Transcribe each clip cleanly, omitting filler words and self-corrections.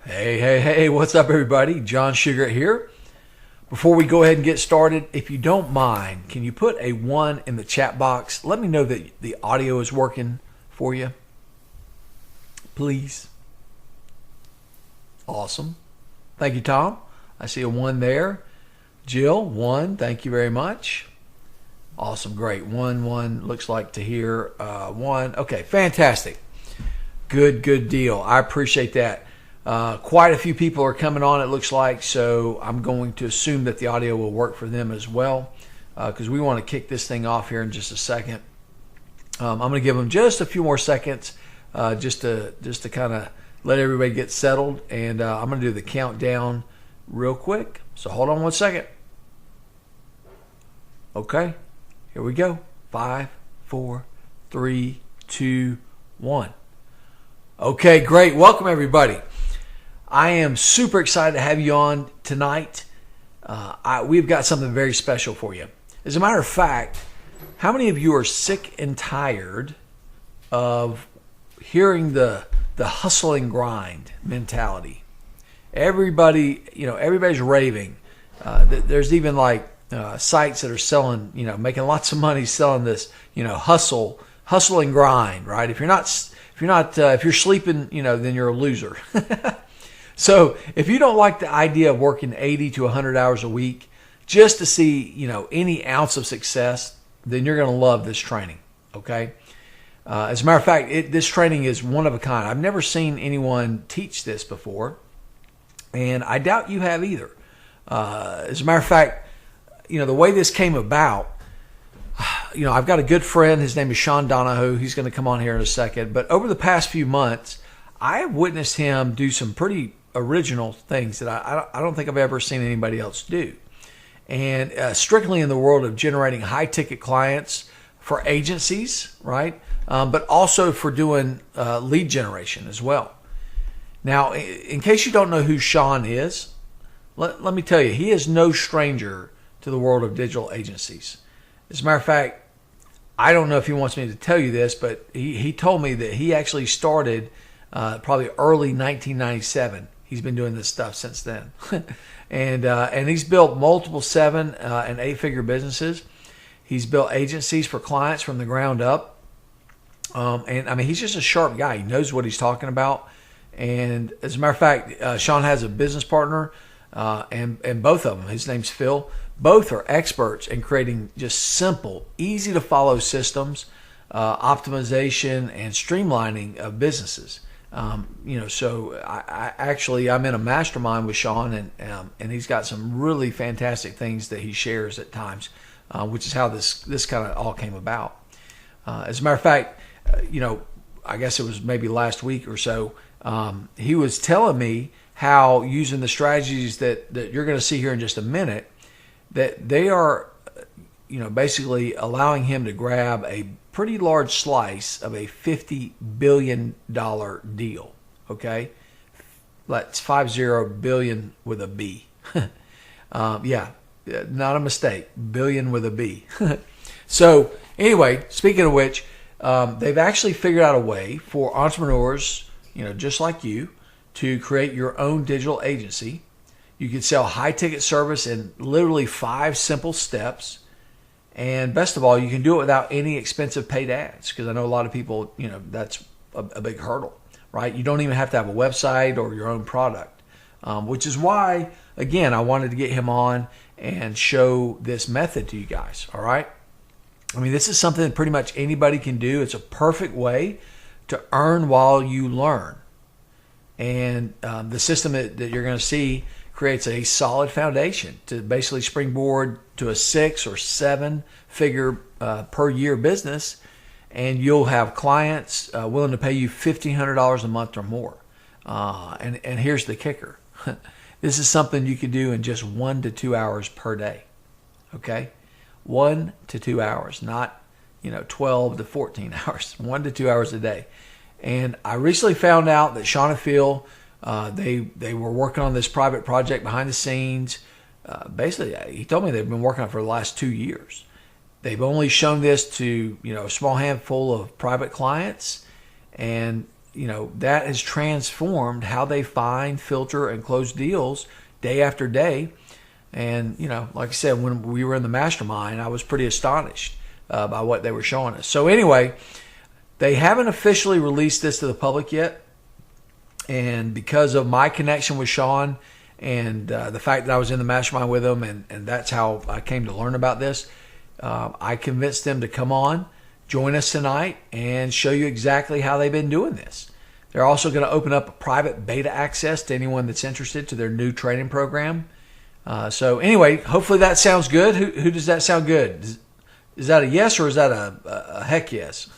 Hey, what's up, everybody? John Sugar here. Before we go ahead and get started, if you don't mind, can you put a 1 in the chat box? Let me know that the audio is working for you, please. Awesome. Thank you, Tom. I see a 1 there. Jill, 1. Thank you very much. Awesome, great. 1 looks like to hear 1. Okay, fantastic. Good deal. I appreciate that. Quite a few people are coming on, it looks like, so I'm going to assume that the audio will work for them as well, because we want to kick this thing off here in just a second. I'm going to give them just a few more seconds, just to kind of let everybody get settled, and I'm going to do the countdown real quick. So hold on 1 second. Okay, here we go. 5, 4, 3, 2, 1. Okay, great. Welcome, everybody. I am super excited to have you on tonight. We've got something very special for you. As a matter of fact, how many of you are sick and tired of hearing the hustle and grind mentality? Everybody's raving. There's even like sites that are selling, making lots of money selling this, hustle and grind, right? If you're sleeping, then you're a loser. So if you don't like the idea of working 80 to 100 hours a week just to see, any ounce of success, then you're going to love this training, okay? As a matter of fact, this training is one of a kind. I've never seen anyone teach this before, and I doubt you have either. As a matter of fact, the way this came about, I've got a good friend. His name is Sean Donahoe. He's going to come on here in a second. But over the past few months, I have witnessed him do some pretty original things that I don't think I've ever seen anybody else do. And strictly in the world of generating high-ticket clients for agencies, right? But also for doing lead generation as well. Now, in case you don't know who Sean is, let me tell you, he is no stranger to the world of digital agencies. As a matter of fact, I don't know if he wants me to tell you this, but he told me that he actually started probably early 1997. He's been doing this stuff since then. and he's built multiple 7 and 8-figure businesses. He's built agencies for clients from the ground up. He's just a sharp guy. He knows what he's talking about. And as a matter of fact, Sean has a business partner, and both of them, his name's Phil. Both are experts in creating just simple, easy to follow systems, optimization, and streamlining of businesses. So I'm in a mastermind with Sean, and he's got some really fantastic things that he shares at times, which is how this kind of all came about. As a matter of fact, I guess it was maybe last week or so, he was telling me how using the strategies that you're going to see here in just a minute, that they are, basically allowing him to grab a pretty large slice of a $50 billion deal, okay? That's 50 billion with a B. Yeah, not a mistake, billion with a B. So anyway, speaking of which, they've actually figured out a way for entrepreneurs, just like you, to create your own digital agency. You can sell high-ticket service in literally 5 simple steps. And best of all, you can do it without any expensive paid ads, because I know a lot of people, that's a big hurdle, right? You don't even have to have a website or your own product, which is why, again, I wanted to get him on and show this method to you guys, all right? This is something that pretty much anybody can do. It's a perfect way to earn while you learn. And the system that you're going to see creates a solid foundation to basically springboard to a 6 or 7 figure per year business, and you'll have clients willing to pay you $1,500 a month or more. And here's the kicker. This is something you can do in just 1 to 2 hours per day. Okay? 1 to 2 hours, not 12 to 14 hours. 1 to 2 hours a day. And I recently found out that Sean and Phil, they were working on this private project behind the scenes. Basically, he told me they've been working on it for the last 2 years. They've only shown this to a small handful of private clients, and that has transformed how they find, filter, and close deals day after day. And, like I said, when we were in the mastermind, I was pretty astonished by what they were showing us. So anyway, they haven't officially released this to the public yet. And because of my connection with Sean and the fact that I was in the mastermind with him, and that's how I came to learn about this, I convinced them to come on, join us tonight, and show you exactly how they've been doing this. They're also going to open up a private beta access to anyone that's interested to their new training program. So anyway, hopefully that sounds good. Who does that sound good? Is that a yes, or is that a heck yes?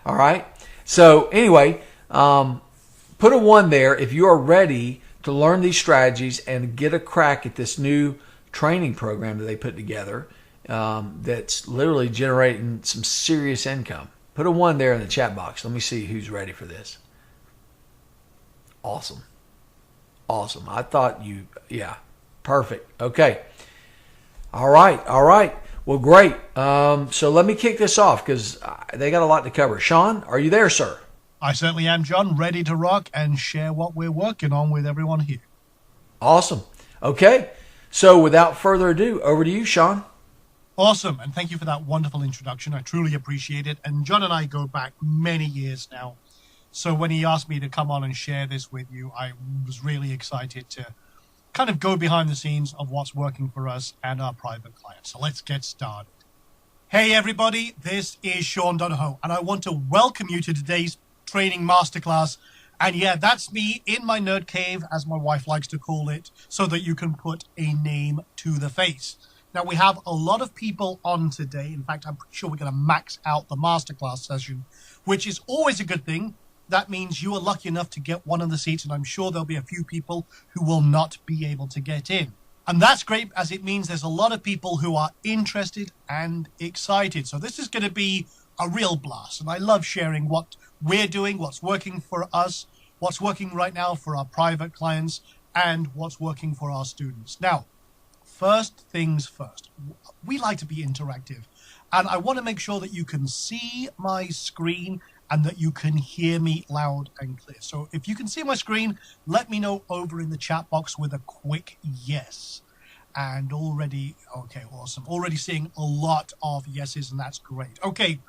All right. So anyway, put a 1 there if you are ready to learn these strategies and get a crack at this new training program that they put together that's literally generating some serious income. Put a 1 there in the chat box. Let me see who's ready for this. Awesome. I thought yeah, perfect. Okay. All right. Well, great. So let me kick this off because they got a lot to cover. Sean, are you there, sir? I certainly am, John, ready to rock and share what we're working on with everyone here. Awesome. Okay. So without further ado, over to you, Sean. Awesome. And thank you for that wonderful introduction. I truly appreciate it. And John and I go back many years now. So when he asked me to come on and share this with you, I was really excited to kind of go behind the scenes of what's working for us and our private clients. So let's get started. Hey, everybody. This is Sean Donahoe, and I want to welcome you to today's training masterclass. And yeah, that's me in my nerd cave, as my wife likes to call it, so that you can put a name to the face. Now, we have a lot of people on today. In fact, I'm pretty sure we're going to max out the masterclass session, which is always a good thing. That means you are lucky enough to get one of the seats, and I'm sure there'll be a few people who will not be able to get in. And that's great, as it means there's a lot of people who are interested and excited. So this is going to be a real blast, and I love sharing what we're doing, what's working for us, what's working right now for our private clients, and what's working for our students. Now, first things first, we like to be interactive, and I want to make sure that you can see my screen and that you can hear me loud and clear. So if you can see my screen, let me know over in the chat box with a quick yes. And already, okay, awesome. Already seeing a lot of yeses, and that's great. Okay.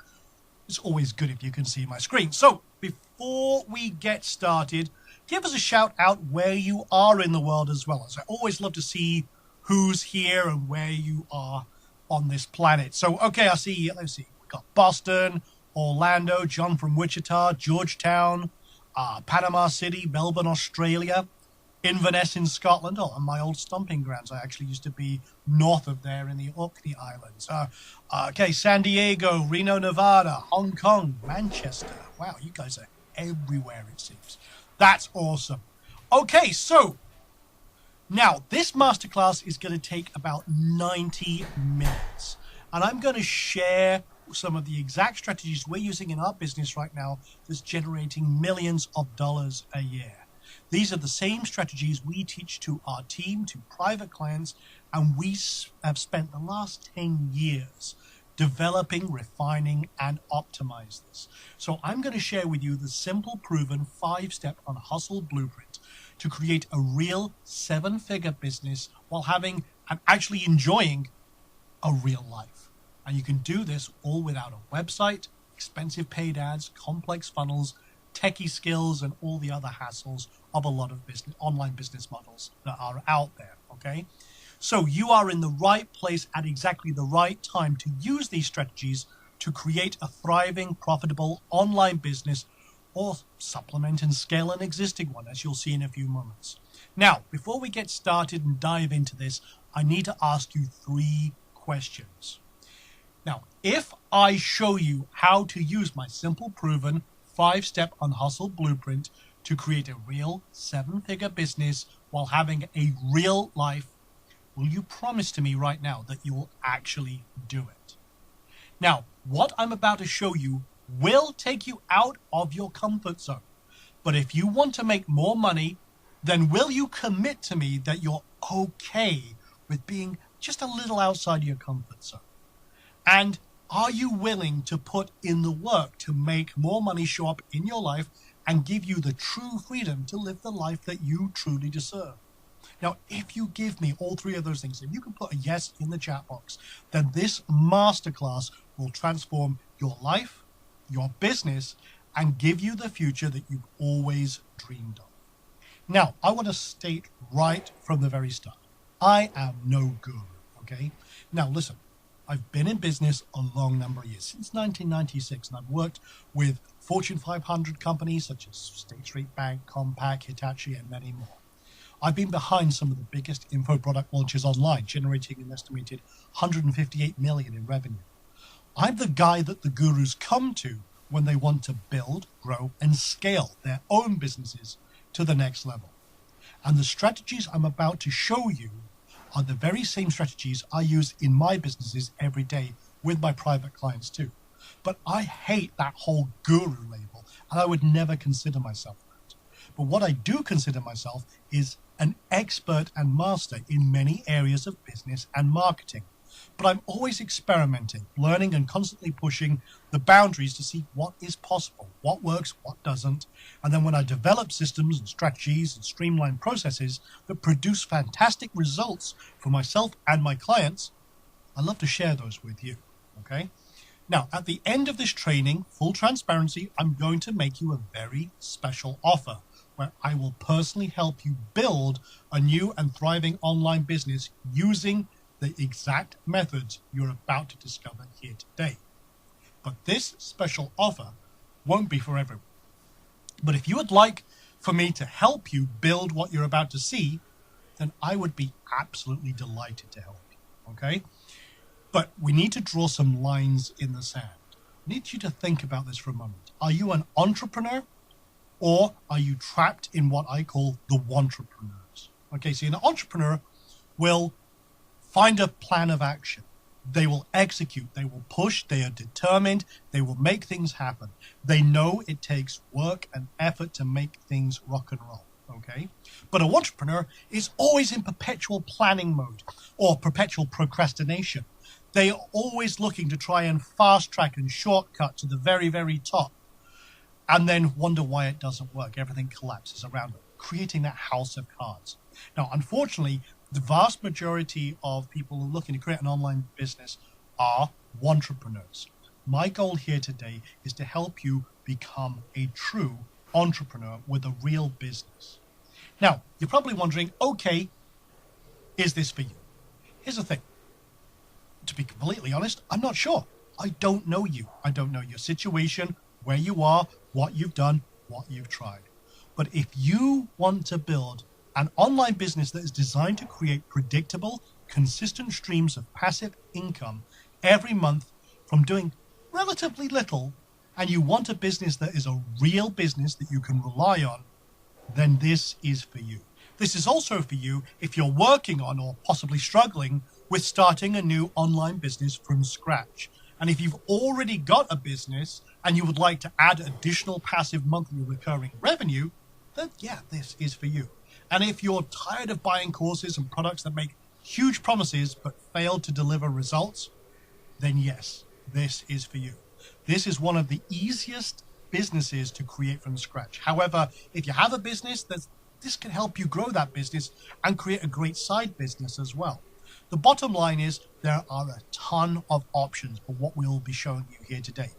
It's always good if you can see my screen. So before we get started, give us a shout out where you are in the world as well, as I always love to see who's here and where you are on this planet. So, okay, let's see. We've got Boston, Orlando, John from Wichita, Georgetown, Panama City, Melbourne, Australia, Inverness in Scotland, and my old stomping grounds. I actually used to be north of there in the Orkney Islands. Okay, San Diego, Reno, Nevada, Hong Kong, Manchester. Wow, you guys are everywhere, it seems. That's awesome. Okay, so now this masterclass is going to take about 90 minutes. And I'm going to share some of the exact strategies we're using in our business right now that's generating millions of dollars a year. These are the same strategies we teach to our team, to private clients, and we have spent the last 10 years developing, refining, and optimize this. So I'm going to share with you the simple, proven 5-step on hustle blueprint to create a real 7-figure business while having and actually enjoying a real life. And you can do this all without a website, expensive paid ads, complex funnels, techie skills, and all the other hassles of a lot of online business models that are out there, okay? So you are in the right place at exactly the right time to use these strategies to create a thriving, profitable online business or supplement and scale an existing one, as you'll see in a few moments. Now, before we get started and dive into this, I need to ask you 3 questions. Now, if I show you how to use my simple, proven 5-step on hustle blueprint to create a real 7-figure business while having a real life, will you promise to me right now that you will actually do it? Now, what I'm about to show you will take you out of your comfort zone. But if you want to make more money, then will you commit to me that you're okay with being just a little outside your comfort zone? And are you willing to put in the work to make more money show up in your life and give you the true freedom to live the life that you truly deserve. Now, if you give me all three of those things, if you can put a yes in the chat box, then this masterclass will transform your life, your business, and give you the future that you've always dreamed of. Now, I want to state right from the very start, I am no guru, okay? Now, listen, I've been in business a long number of years, since 1996, and I've worked with Fortune 500 companies such as State Street Bank, Compaq, Hitachi, and many more. I've been behind some of the biggest info product launches online, generating an estimated 158 million in revenue. I'm the guy that the gurus come to when they want to build, grow, and scale their own businesses to the next level. And the strategies I'm about to show you are the very same strategies I use in my businesses every day with my private clients too. But I hate that whole guru label, and I would never consider myself that. But what I do consider myself is an expert and master in many areas of business and marketing. But I'm always experimenting, learning, and constantly pushing the boundaries to see what is possible, what works, what doesn't. And then when I develop systems and strategies and streamline processes that produce fantastic results for myself and my clients, I love to share those with you, okay? Now, at the end of this training, full transparency, I'm going to make you a very special offer where I will personally help you build a new and thriving online business using the exact methods you're about to discover here today. But this special offer won't be for everyone. But if you would like for me to help you build what you're about to see, then I would be absolutely delighted to help you, okay? But we need to draw some lines in the sand. I need you to think about this for a moment. Are you an entrepreneur, or are you trapped in what I call the wantrepreneurs? Okay, so an entrepreneur will find a plan of action. They will execute, they will push, they are determined, they will make things happen. They know it takes work and effort to make things rock and roll, okay? But a wantrepreneur is always in perpetual planning mode or perpetual procrastination. They are always looking to try and fast track and shortcut to the very, very top, and then wonder why it doesn't work. Everything collapses around them, creating that house of cards. Now, unfortunately, the vast majority of people who are looking to create an online business are wantrepreneurs. My goal here today is to help you become a true entrepreneur with a real business. Now, you're probably wondering, okay, is this for you? Here's the thing. To be completely honest, I'm not sure. I don't know you. I don't know your situation, where you are, what you've done, what you've tried. But if you want to build an online business that is designed to create predictable, consistent streams of passive income every month from doing relatively little, and you want a business that is a real business that you can rely on, then this is for you. This is also for you if you're working on or possibly struggling with starting a new online business from scratch. And if you've already got a business and you would like to add additional passive monthly recurring revenue, then yeah, this is for you. And if you're tired of buying courses and products that make huge promises but fail to deliver results, then yes, this is for you. This is one of the easiest businesses to create from scratch. However, if you have a business, this can help you grow that business and create a great side business as well. The bottom line is there are a ton of options for what we'll be showing you here today.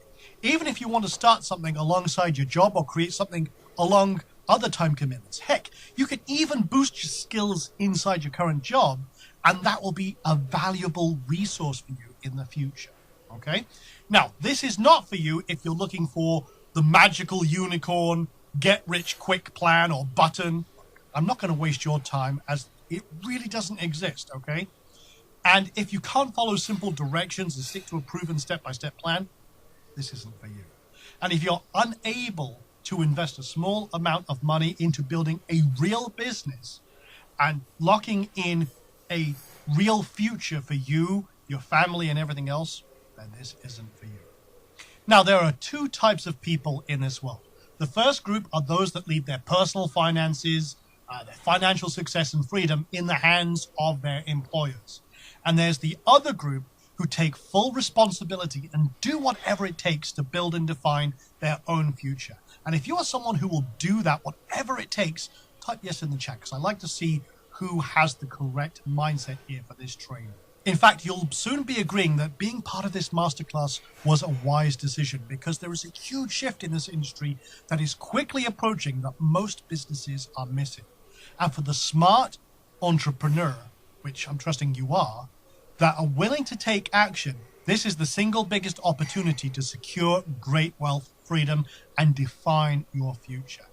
Even if you want to start something alongside your job or create something along other time commitments. Heck, you can even boost your skills inside your current job, and that will be a valuable resource for you in the future, okay? Now, this is not for you if you're looking for the magical unicorn, get-rich-quick plan or button. I'm not going to waste your time, as it really doesn't exist, okay? And if you can't follow simple directions and stick to a proven step-by-step plan, this isn't for you. And if you're unable to invest a small amount of money into building a real business and locking in a real future for you, your family, and everything else, then this isn't for you. Now, there are two types of people in this world. The first group are those that leave their personal finances, their financial success and freedom in the hands of their employers. And there's the other group who take full responsibility and do whatever it takes to build and define their own future. And if you are someone who will do that, whatever it takes, type yes in the chat, because I like to see who has the correct mindset here for this training. In fact, you'll soon be agreeing that being part of this masterclass was a wise decision, because there is a huge shift in this industry that is quickly approaching that most businesses are missing. And for the smart entrepreneur, which I'm trusting you are, that are willing to take action, this is the single biggest opportunity to secure great wealth, freedom, and define your future.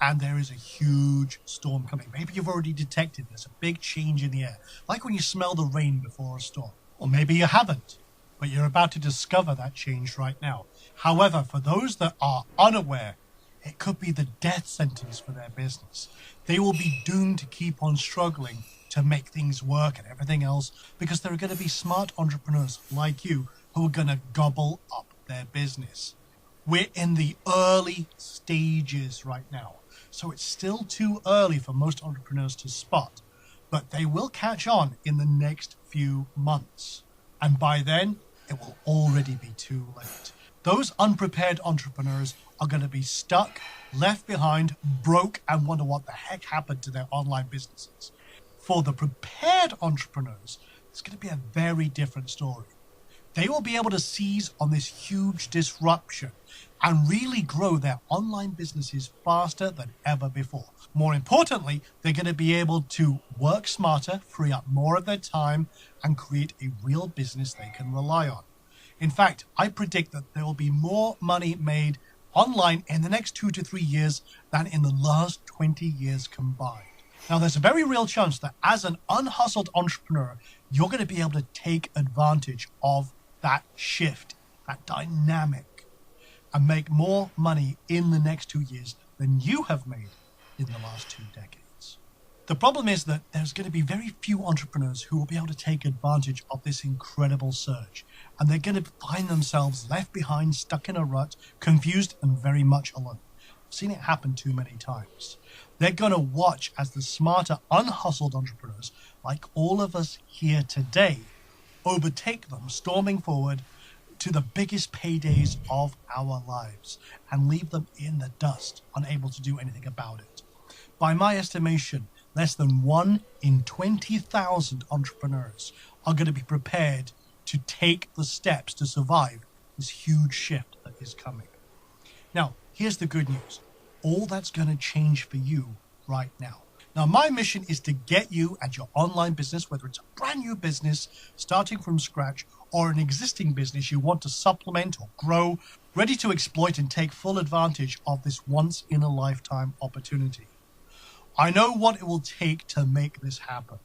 And there is a huge storm coming. Maybe you've already detected there's a big change in the air, like when you smell the rain before a storm. Or maybe you haven't, but you're about to discover that change right now. However, for those that are unaware, it could be the death sentence for their business. They will be doomed to keep on struggling to make things work and everything else, because there are going to be smart entrepreneurs like you who are going to gobble up their business. We're in the early stages right now, so it's still too early for most entrepreneurs to spot, but they will catch on in the next few months. And by then, it will already be too late. Those unprepared entrepreneurs are going to be stuck, left behind, broke, and wonder what the heck happened to their online businesses. For the prepared entrepreneurs, it's going to be a very different story. They will be able to seize on this huge disruption and really grow their online businesses faster than ever before. More importantly, they're going to be able to work smarter, free up more of their time, and create a real business they can rely on. In fact, I predict that there will be more money made online in the next 2 to 3 years than in the last 20 years combined. Now, there's a very real chance that as an unhustled entrepreneur, you're going to be able to take advantage of that shift, that dynamic, and make more money in the next 2 years than you have made in the last 2 decades. The problem is that there's going to be very few entrepreneurs who will be able to take advantage of this incredible surge, and they're going to find themselves left behind, stuck in a rut, confused, and very much alone. I've seen it happen too many times. They're going to watch as the smarter, unhustled entrepreneurs, like all of us here today, overtake them, storming forward to the biggest paydays of our lives and leave them in the dust, unable to do anything about it. By my estimation, less than 1 in 20,000 entrepreneurs are going to be prepared to take the steps to survive this huge shift that is coming. Now, here's the good news. All that's going to change for you right now. Now, my mission is to get you and your online business, whether it's a brand new business starting from scratch or an existing business you want to supplement or grow, ready to exploit and take full advantage of this once-in-a-lifetime opportunity. I know what it will take to make this happen.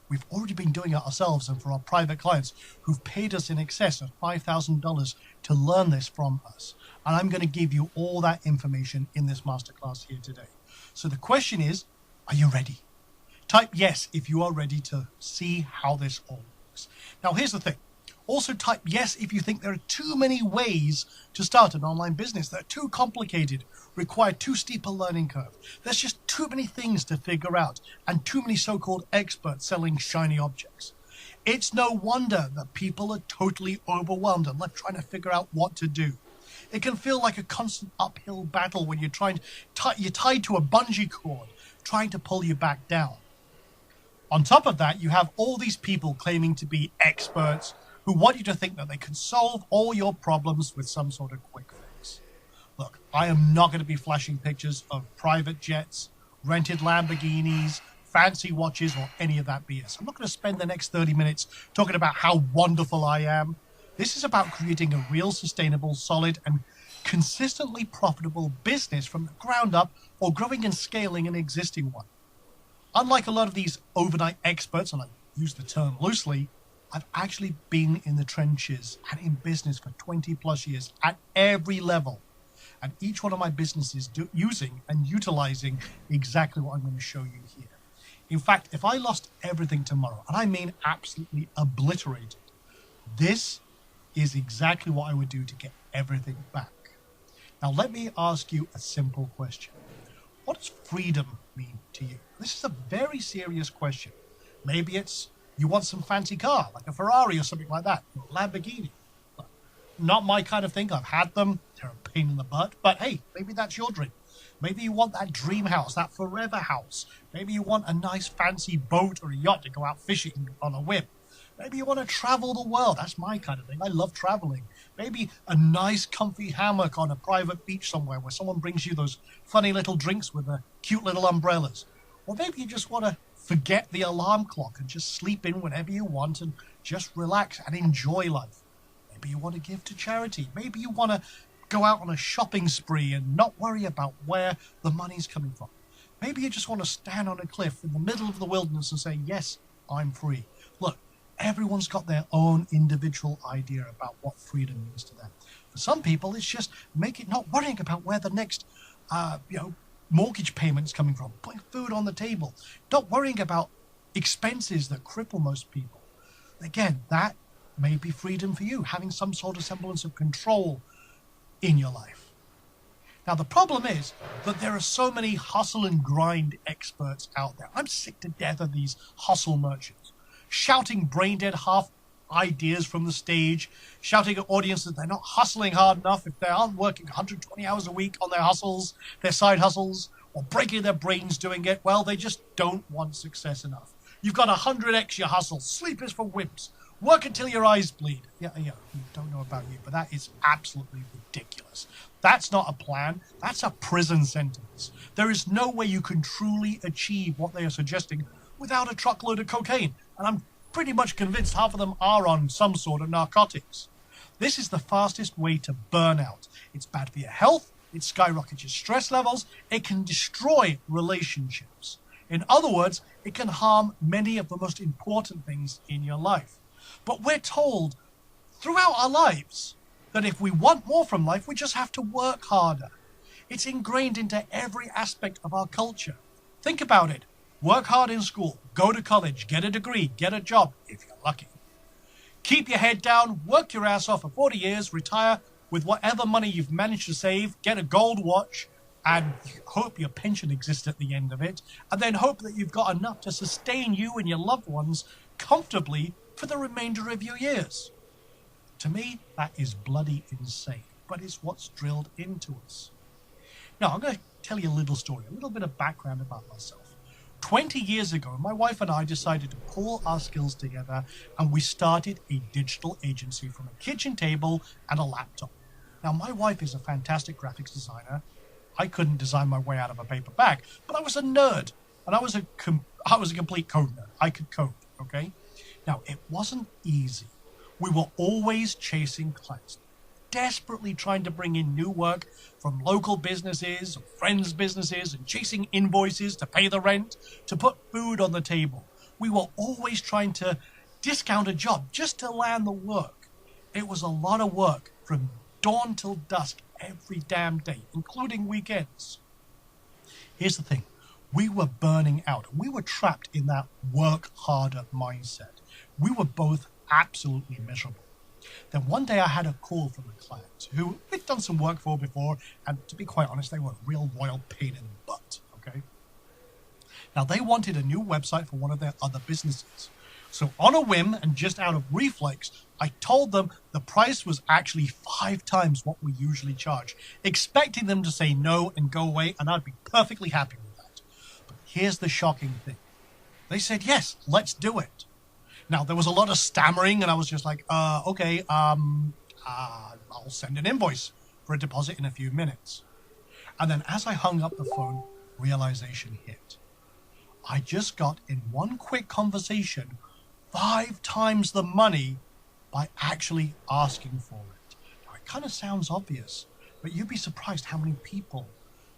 We've already been doing it ourselves, and for our private clients who've paid us in excess of $5,000 to learn this from us. And I'm going to give you all that information in this masterclass here today. So the question is, are you ready? Type yes if you are ready to see how this all works. Now, here's the thing. Also type yes if you think there are too many ways to start an online business. They're too complicated, require too steep a learning curve. There's just too many things to figure out and too many so-called experts selling shiny objects. It's no wonder that people are totally overwhelmed and left trying to figure out what to do. It can feel like a constant uphill battle when you're you're tied to a bungee cord trying to pull you back down. On top of that, you have all these people claiming to be experts who want you to think that they can solve all your problems with some sort of quick fix. Look, I am not going to be flashing pictures of private jets, rented Lamborghinis, fancy watches, or any of that BS. I'm not going to spend the next 30 minutes talking about how wonderful I am. This is about creating a real, sustainable, solid, and consistently profitable business from the ground up, or growing and scaling an existing one. Unlike a lot of these overnight experts, and I use the term loosely, I've actually been in the trenches and in business for 20 plus years at every level. And each one of my businesses using and utilizing exactly what I'm going to show you here. In fact, if I lost everything tomorrow, and I mean absolutely obliterated, this is exactly what I would do to get everything back. Now, let me ask you a simple question. What does freedom mean to you? This is a very serious question. Maybe it's You want some fancy car, like a Ferrari or something like that, or a Lamborghini. Not my kind of thing. I've had them. They're a pain in the butt. But hey, maybe that's your dream. Maybe you want that dream house, that forever house. Maybe you want a nice fancy boat or a yacht to go out fishing on a whim. Maybe you want to travel the world. That's my kind of thing. I love traveling. Maybe a nice comfy hammock on a private beach somewhere where someone brings you those funny little drinks with the cute little umbrellas. Or maybe you just want to forget the alarm clock and just sleep in whenever you want and just relax and enjoy life. Maybe you want to give to charity. Maybe you want to go out on a shopping spree and not worry about where the money's coming from. Maybe you just want to stand on a cliff in the middle of the wilderness and say, yes, I'm free. Look, everyone's got their own individual idea about what freedom means to them. For some people, it's just not worrying about where the next, mortgage payment's coming from, putting food on the table, not worrying about expenses that cripple most people. Again, that may be freedom for you, having some sort of semblance of control in your life. Now, the problem is that there are so many hustle and grind experts out there. I'm sick to death of these hustle merchants, shouting brain-dead half ideas from the stage, shouting at audiences they're not hustling hard enough if they aren't working 120 hours a week on their hustles, their side hustles, or breaking their brains doing it. Well, they just don't want success enough. You've got 100x your hustle. Sleep is for wimps. Work until your eyes bleed. Yeah, don't know about you, but that is absolutely ridiculous. That's not a plan. That's a prison sentence. There is no way you can truly achieve what they are suggesting without a truckload of cocaine. And I'm pretty much convinced half of them are on some sort of narcotics. This is the fastest way to burnout. It's bad for your health. It skyrockets your stress levels. It can destroy relationships. In other words, it can harm many of the most important things in your life. But we're told throughout our lives that if we want more from life, we just have to work harder. It's ingrained into every aspect of our culture. Think about it. Work hard in school, go to college, get a degree, get a job, if you're lucky. Keep your head down, work your ass off for 40 years, retire with whatever money you've managed to save, get a gold watch, and hope your pension exists at the end of it, and then hope that you've got enough to sustain you and your loved ones comfortably for the remainder of your years. To me, that is bloody insane, but it's what's drilled into us. Now, I'm going to tell you a little story, a little bit of background about myself. 20 years ago, my wife and I decided to pull our skills together, and we started a digital agency from a kitchen table and a laptop. Now, my wife is a fantastic graphics designer. I couldn't design my way out of a paper bag, but I was a nerd, and I was a complete code nerd. I could code, okay? Now, it wasn't easy. We were always chasing clients, desperately trying to bring in new work from local businesses, friends' businesses, and chasing invoices to pay the rent, to put food on the table. We were always trying to discount a job just to land the work. It was a lot of work from dawn till dusk every damn day, including weekends. Here's the thing. We were burning out. We were trapped in that work harder mindset. We were both absolutely miserable. Then one day I had a call from a client who we'd done some work for before, and to be quite honest, they were a real royal pain in the butt, okay? Now, they wanted a new website for one of their other businesses. So on a whim and just out of reflex, I told them the price was actually 5 times what we usually charge, expecting them to say no and go away, and I'd be perfectly happy with that. But here's the shocking thing. They said, yes, let's do it. Now, there was a lot of stammering, and I was just like, okay, I'll send an invoice for a deposit in a few minutes. And then as I hung up the phone, realization hit. I just got in one quick conversation 5 times the money by actually asking for it. Now, it kind of sounds obvious, but you'd be surprised how many people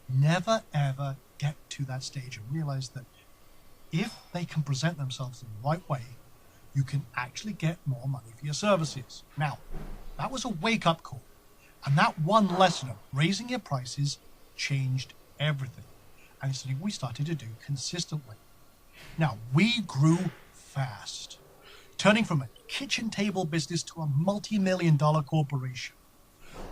never, ever get to that stage and realize that if they can present themselves in the right way, you can actually get more money for your services. Now, that was a wake-up call. And that one lesson of raising your prices changed everything. And it's something we started to do consistently. Now, we grew fast, turning from a kitchen table business to a multi-million-dollar corporation.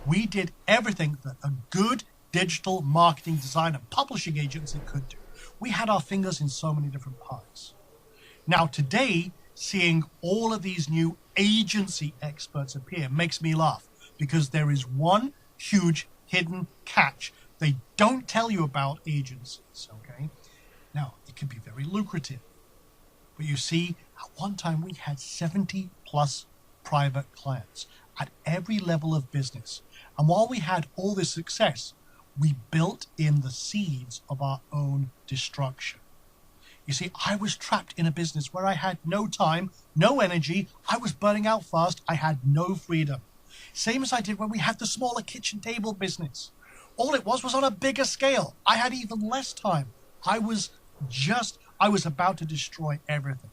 We did everything that a good digital marketing design and publishing agency could do. We had our fingers in so many different pies. Now, today, seeing all of these new agency experts appear makes me laugh, because there is one huge hidden catch they don't tell you about agencies, okay? Now, it can be very lucrative, but you see, at one time we had 70 plus private clients at every level of business. And while we had all this success, we built in the seeds of our own destruction. You see, I was trapped in a business where I had no time, no energy, I was burning out fast, I had no freedom. Same as I did when we had the smaller kitchen table business. All it was on a bigger scale. I had even less time. I was about to destroy everything.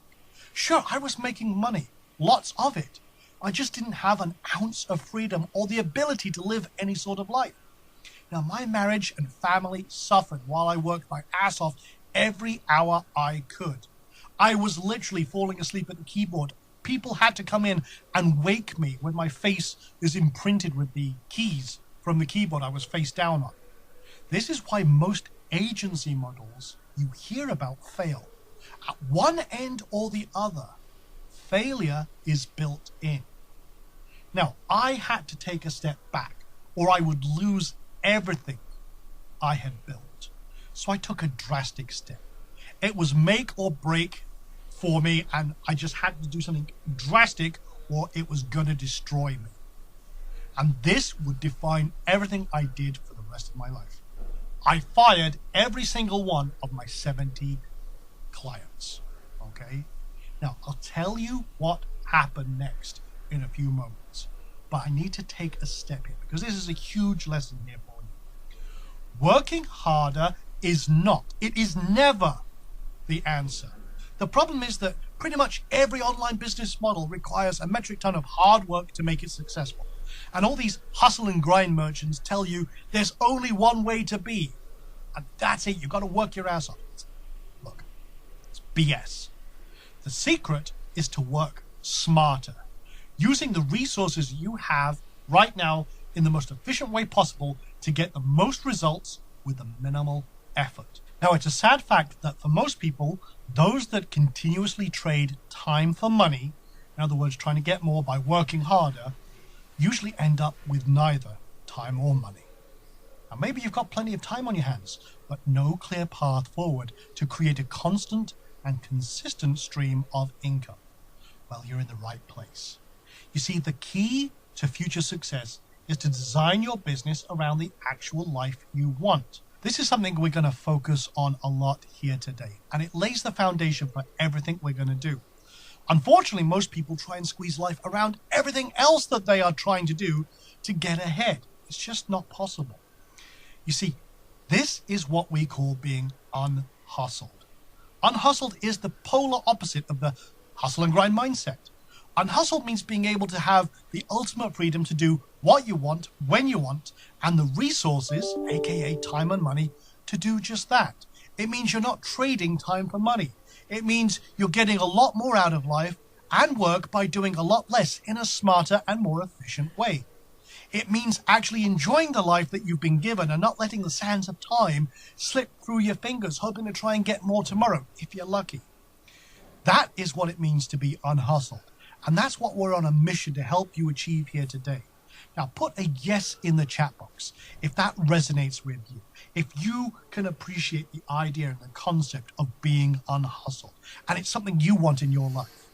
Sure, I was making money, lots of it. I just didn't have an ounce of freedom or the ability to live any sort of life. Now, my marriage and family suffered while I worked my ass off every hour I could. I was literally falling asleep at the keyboard. People had to come in and wake me when my face is imprinted with the keys from the keyboard I was face down on. This is why most agency models you hear about fail. At one end or the other, failure is built in. Now, I had to take a step back, or I would lose everything I had built. So I took a drastic step. It was make or break for me, and I just had to do something drastic or it was going to destroy me. And this would define everything I did for the rest of my life. I fired every single one of my 70 clients, okay? Now, I'll tell you what happened next in a few moments, but I need to take a step here because this is a huge lesson here for you. Working harder is not, it is never the answer. The problem is that pretty much every online business model requires a metric ton of hard work to make it successful. And all these hustle and grind merchants tell you there's only one way to be. And that's it. You've got to work your ass off. Look, it's BS. The secret is to work smarter, using the resources you have right now in the most efficient way possible to get the most results with the minimal effort. Now, it's a sad fact that for most people, those that continuously trade time for money, in other words, trying to get more by working harder, usually end up with neither time or money. Now, maybe you've got plenty of time on your hands, but no clear path forward to create a constant and consistent stream of income. Well, you're in the right place. You see, the key to future success is to design your business around the actual life you want. This is something we're going to focus on a lot here today, and it lays the foundation for everything we're going to do. Unfortunately, most people try and squeeze life around everything else that they are trying to do to get ahead. It's just not possible. You see, this is what we call being unhustled. Unhustled is the polar opposite of the hustle and grind mindset. Unhustled means being able to have the ultimate freedom to do what you want, when you want, and the resources, aka time and money, to do just that. It means you're not trading time for money. It means you're getting a lot more out of life and work by doing a lot less in a smarter and more efficient way. It means actually enjoying the life that you've been given and not letting the sands of time slip through your fingers, hoping to try and get more tomorrow, if you're lucky. That is what it means to be unhustled. And that's what we're on a mission to help you achieve here today. Now, put a yes in the chat box if that resonates with you, if you can appreciate the idea and the concept of being unhustled, and it's something you want in your life.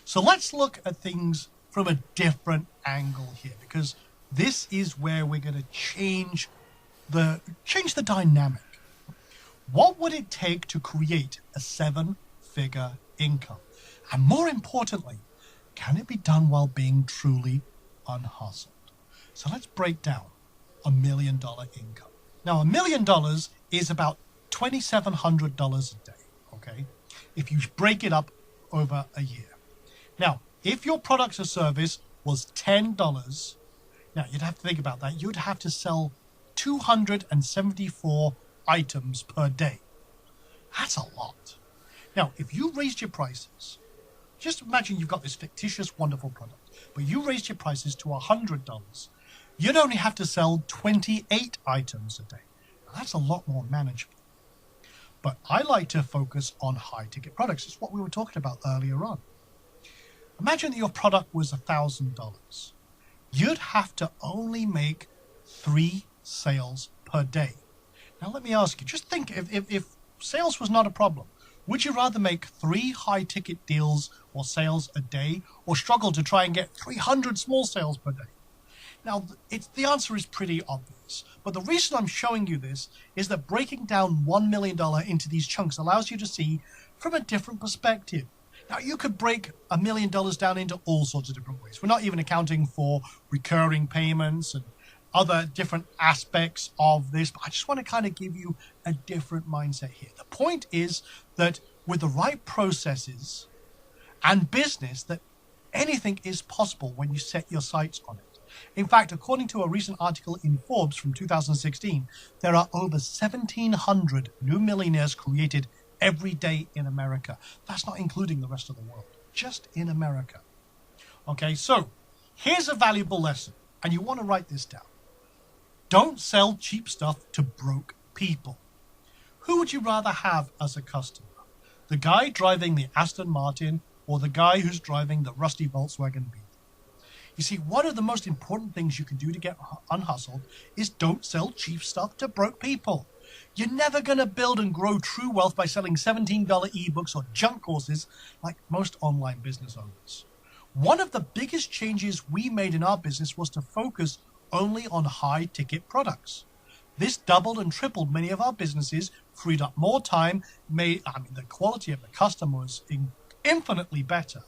So let's look at things from a different angle here, because this is where we're going to change the dynamic. What would it take to create a 7-figure income? And more importantly, can it be done while being truly unhustled? So let's break down $1 million income. Now, $1 million is about $2,700 a day, okay? If you break it up over a year. Now, if your product or service was $10, now you'd have to think about that. You'd have to sell 274 items per day. That's a lot. Now, if you raised your prices, just imagine you've got this fictitious, wonderful product, but you raised your prices to $100. You'd only have to sell 28 items a day. Now, that's a lot more manageable. But I like to focus on high-ticket products. It's what we were talking about earlier on. Imagine that your product was $1,000. You'd have to only make 3 sales per day. Now, let me ask you, just think if sales was not a problem, would you rather make 3 high-ticket deals or sales a day, or struggle to try and get 300 small sales per day? Now, the answer is pretty obvious, but the reason I'm showing you this is that breaking down $1 million into these chunks allows you to see from a different perspective. Now, you could break $1 million down into all sorts of different ways. We're not even accounting for recurring payments and other different aspects of this, but I just want to kind of give you a different mindset here. The point is that with the right processes and business, that anything is possible when you set your sights on it. In fact, according to a recent article in Forbes from 2016, there are over 1,700 new millionaires created every day in America. That's not including the rest of the world, just in America. Okay, so here's a valuable lesson, and you want to write this down. Don't sell cheap stuff to broke people. Who would you rather have as a customer? The guy driving the Aston Martin or the guy who's driving the rusty Volkswagen Beetle? You see, one of the most important things you can do to get unhustled is don't sell cheap stuff to broke people. You're never going to build and grow true wealth by selling $17 ebooks or junk courses like most online business owners. One of the biggest changes we made in our business was to focus only on high-ticket products. This doubled and tripled many of our businesses, freed up more time, the quality of the customer was infinitely better.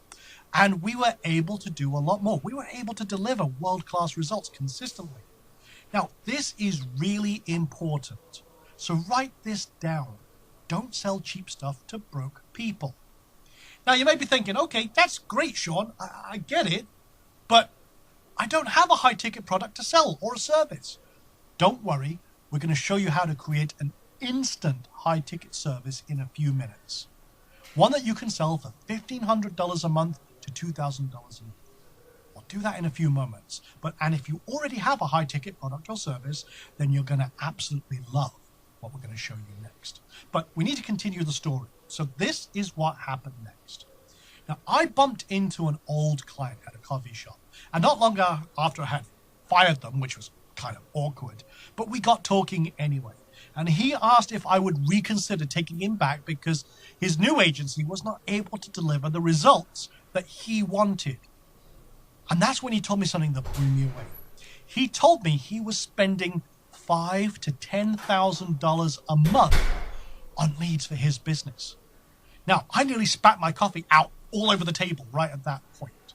And we were able to do a lot more. We were able to deliver world-class results consistently. Now, this is really important. So write this down. Don't sell cheap stuff to broke people. Now, you may be thinking, okay, that's great, Sean. I get it. But I don't have a high-ticket product to sell or a service. Don't worry. We're going to show you how to create an instant high-ticket service in a few minutes. One that you can sell for $1,500 a month to $2,000 a month. We'll do that in a few moments. And if you already have a high-ticket product or service, then you're going to absolutely love what we're going to show you next. But we need to continue the story. So this is what happened next. Now, I bumped into an old client at a coffee shop, and not long after I had fired them, which was kind of awkward, but we got talking anyway. And he asked if I would reconsider taking him back because his new agency was not able to deliver the results that he wanted. And that's when he told me something that blew me away. He told me he was spending $5,000 to $10,000 a month on leads for his business. Now, I nearly spat my coffee out all over the table right at that point,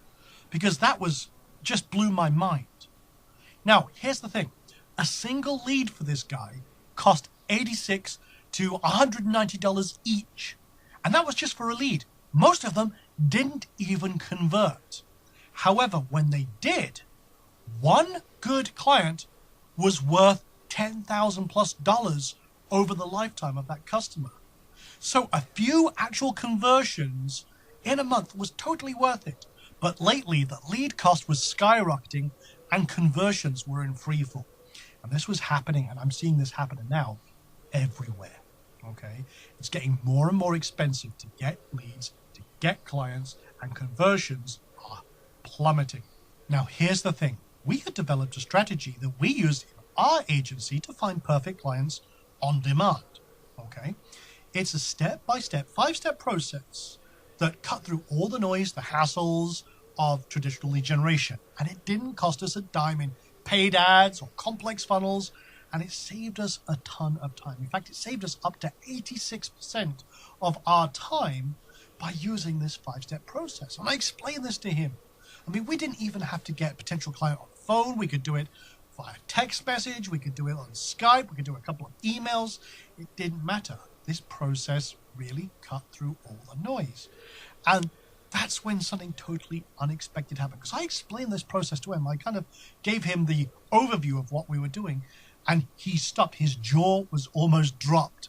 because that just blew my mind. Now, here's the thing. A single lead for this guy cost $86 to $190 each. And that was just for a lead. Most of them didn't even convert. However, when they did, one good client was worth $10,000 plus over the lifetime of that customer. So a few actual conversions in a month was totally worth it. But lately, the lead cost was skyrocketing and conversions were in free fall. And this was happening, and I'm seeing this happening now everywhere. Okay? It's getting more and more expensive to get leads, to get clients, and conversions are plummeting. Now, here's the thing. We had developed a strategy that we used in our agency to find perfect clients on demand. Okay? It's a step-by-step, 5-step process that cut through all the noise, the hassles of traditional lead generation. And it didn't cost us a dime in paid ads or complex funnels, and it saved us a ton of time. In fact, it saved us up to 86% of our time by using this 5-step process. And I explained this to him. I mean, we didn't even have to get a potential client on the phone. We could do it via text message. We could do it on Skype. We could do a couple of emails. It didn't matter. This process really cut through all the noise. And that's when something totally unexpected happened. Because I explained this process to him. I kind of gave him the overview of what we were doing. And he stopped. His jaw was almost dropped.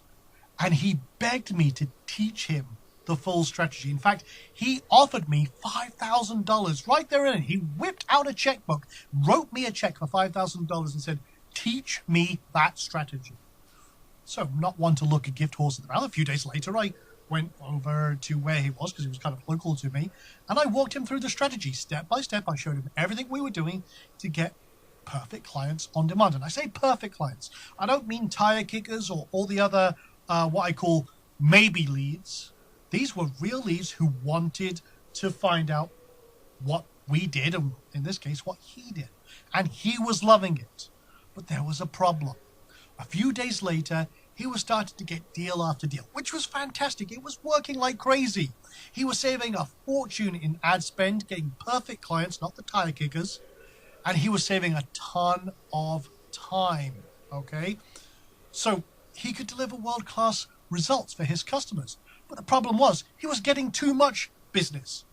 And he begged me to teach him the full strategy. In fact, he offered me $5,000 right there in it. He whipped out a checkbook, wrote me a check for $5,000 and said, teach me that strategy. So not one to look a gift horse in the mouth. A few days later, I went over to where he was because he was kind of local to me, and I walked him through the strategy step by step. I showed him everything we were doing to get perfect clients on demand. And I say perfect clients, I don't mean tire kickers or all the other what I call maybe leads. These were real leads who wanted to find out what we did, and in this case what he did, and he was loving it. But there was a problem. A few days later, he was starting to get deal after deal, which was fantastic. It was working like crazy. He was saving a fortune in ad spend, getting perfect clients, not the tire kickers, and he was saving a ton of time, okay? So he could deliver world-class results for his customers. But the problem was he was getting too much business.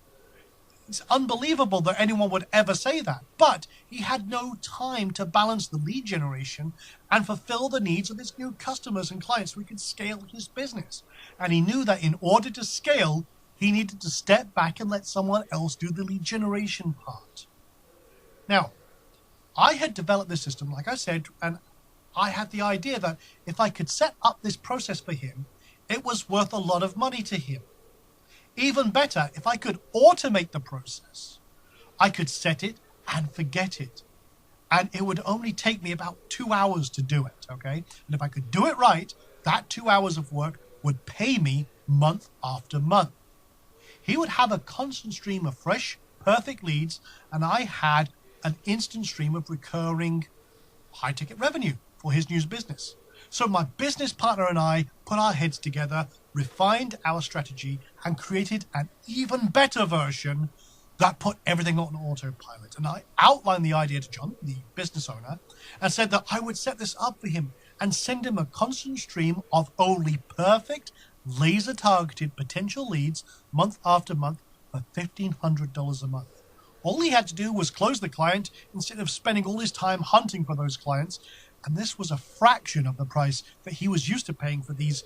It's unbelievable that anyone would ever say that. But he had no time to balance the lead generation and fulfill the needs of his new customers and clients so he could scale his business. And he knew that in order to scale, he needed to step back and let someone else do the lead generation part. Now, I had developed this system, like I said, and I had the idea that if I could set up this process for him, it was worth a lot of money to him. Even better, if I could automate the process, I could set it and forget it. And it would only take me about 2 hours to do it, okay? And if I could do it right, that 2 hours of work would pay me month after month. He would have a constant stream of fresh, perfect leads, and I had an instant stream of recurring high-ticket revenue for his new business. So my business partner and I put our heads together, refined our strategy, and created an even better version that put everything on autopilot. And I outlined the idea to John, the business owner, and said that I would set this up for him and send him a constant stream of only perfect, laser-targeted potential leads month after month for $1,500 a month. All he had to do was close the client instead of spending all his time hunting for those clients. And this was a fraction of the price that he was used to paying for these,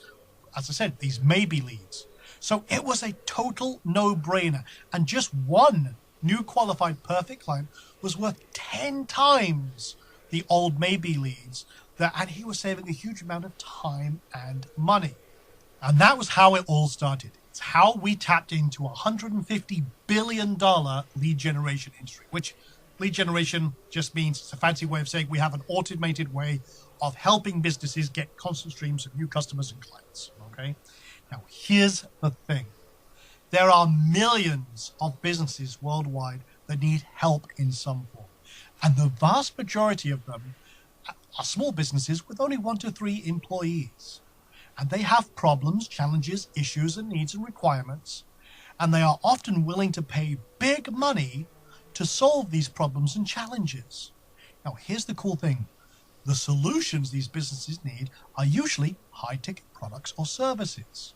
as I said, these maybe leads. So it was a total no-brainer. And just one new qualified perfect client was worth 10 times the old maybe leads. And he was saving a huge amount of time and money. And that was how it all started. It's how we tapped into a $150 billion lead generation industry, which lead generation just means it's a fancy way of saying we have an automated way of helping businesses get constant streams of new customers and clients, okay? Now, here's the thing. There are millions of businesses worldwide that need help in some form. And the vast majority of them are small businesses with only 1 to 3 employees. And they have problems, challenges, issues, and needs and requirements. And they are often willing to pay big money to solve these problems and challenges. Now, here's the cool thing. The solutions these businesses need are usually high-ticket products or services.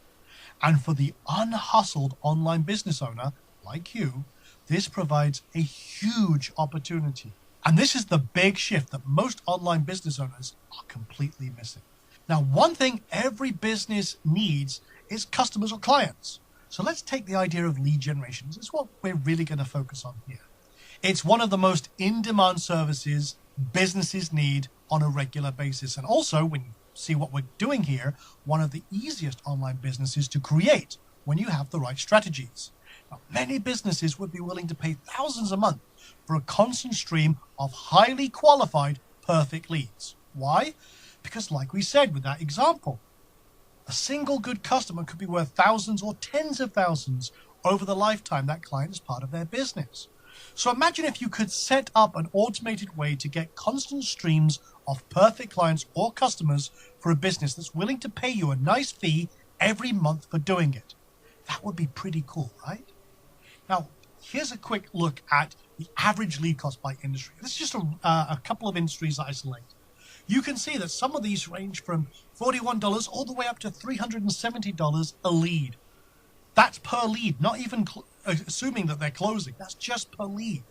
And for the unhustled online business owner like you, this provides a huge opportunity. And this is the big shift that most online business owners are completely missing. Now, one thing every business needs is customers or clients. So let's take the idea of lead generation. This is what we're really going to focus on here. It's one of the most in-demand services businesses need on a regular basis. And also, when you see what we're doing here, one of the easiest online businesses to create when you have the right strategies. Now, many businesses would be willing to pay thousands a month for a constant stream of highly qualified, perfect leads. Why? Because like we said with that example, a single good customer could be worth thousands or tens of thousands over the lifetime that client is part of their business. So imagine if you could set up an automated way to get constant streams of perfect clients or customers for a business that's willing to pay you a nice fee every month for doing it. That would be pretty cool, right? Now, here's a quick look at the average lead cost by industry. This is just a couple of industries that I select. You can see that some of these range from $41 all the way up to $370 a lead. That's per lead, not even assuming that they're closing. That's just per lead.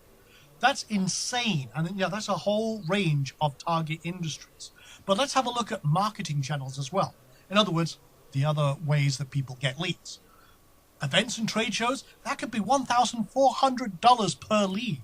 That's insane. And yeah, that's a whole range of target industries. But let's have a look at marketing channels as well. In other words, the other ways that people get leads. Events and trade shows, that could be $1,400 per lead.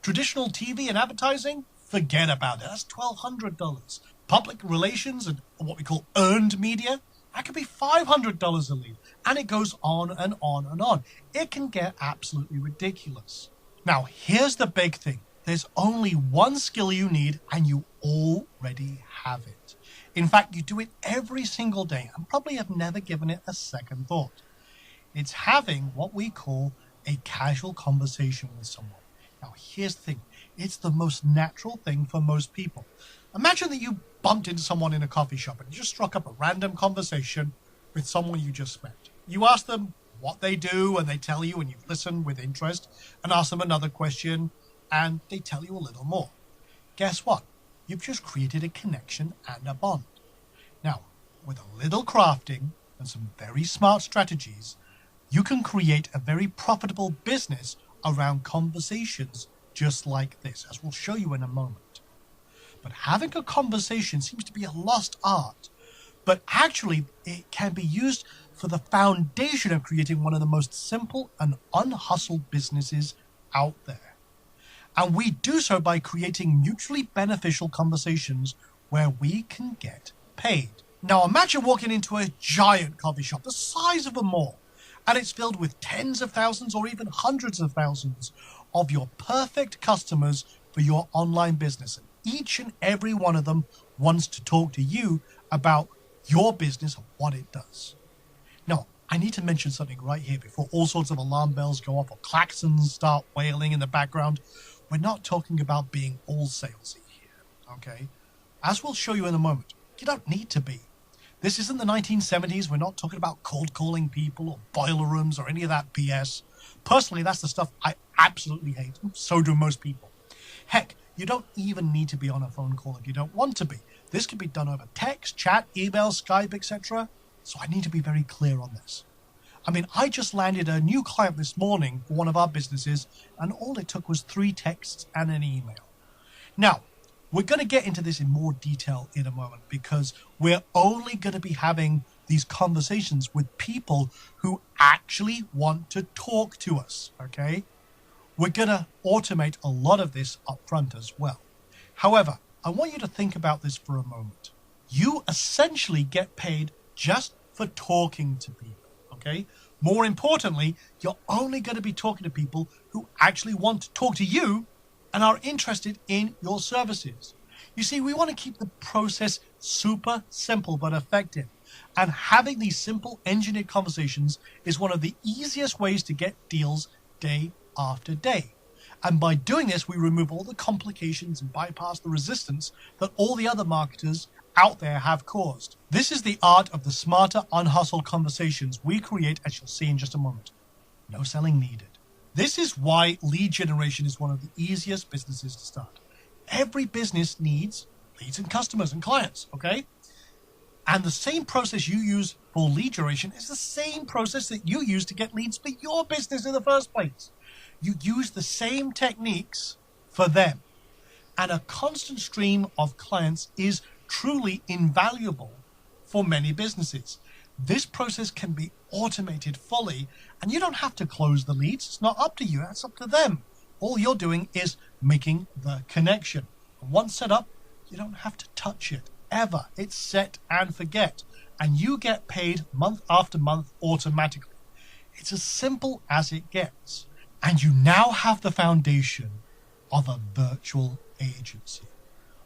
Traditional TV and advertising, forget about it. That's $1,200. Public relations and what we call earned media, That could be $500 a lead. And it goes on and on and on. It can get absolutely ridiculous. Now, here's the big thing. There's only one skill you need, and you already have it. In fact, you do it every single day and probably have never given it a second thought. It's having what we call a casual conversation with someone. Now, here's the thing. It's the most natural thing for most people. Imagine that you bumped into someone in a coffee shop and you just struck up a random conversation with someone you just met. You ask them what they do, and they tell you, and you listen with interest, and ask them another question, and they tell you a little more. Guess what? You've just created a connection and a bond. Now, with a little crafting and some very smart strategies, you can create a very profitable business around conversations just like this, as we'll show you in a moment. But having a conversation seems to be a lost art, but actually it can be used for the foundation of creating one of the most simple and unhustled businesses out there. And we do so by creating mutually beneficial conversations where we can get paid. Now imagine walking into a giant coffee shop the size of a mall, and it's filled with tens of thousands or even hundreds of thousands of your perfect customers for your online business. And each and every one of them wants to talk to you about your business and what it does. Now, I need to mention something right here before all sorts of alarm bells go off or klaxons start wailing in the background. We're not talking about being all salesy here, okay? As we'll show you in a moment, you don't need to be. This isn't the 1970s. We're not talking about cold calling people or boiler rooms or any of that BS. Personally, that's the stuff I absolutely hate. So do most people. Heck, you don't even need to be on a phone call if you don't want to be. This can be done over text, chat, email, Skype, etc. So I need to be very clear on this. I mean, I just landed a new client this morning for one of our businesses, and all it took was 3 texts and an email. Now, we're going to get into this in more detail in a moment, because we're only going to be having these conversations with people who actually want to talk to us, okay? We're going to automate a lot of this up front as well. However, I want you to think about this for a moment. You essentially get paid just for talking to people, okay? More importantly, you're only going to be talking to people who actually want to talk to you and are interested in your services. You see, we want to keep the process super simple but effective. And having these simple engineered conversations is one of the easiest ways to get deals day after day. And by doing this, we remove all the complications and bypass the resistance that all the other marketers out there have caused. This is the art of the smarter, unhustled conversations we create, as you'll see in just a moment. No selling needed. This is why lead generation is one of the easiest businesses to start. Every business needs leads and customers and clients, okay? And the same process you use for lead generation is the same process that you use to get leads for your business in the first place. You use the same techniques for them. And a constant stream of clients is truly invaluable for many businesses. This process can be automated fully, and you don't have to close the leads. It's not up to you. That's up to them. All you're doing is making the connection. And once set up, you don't have to touch it ever. It's set and forget. And you get paid month after month automatically. It's as simple as it gets. And you now have the foundation of a virtual agency.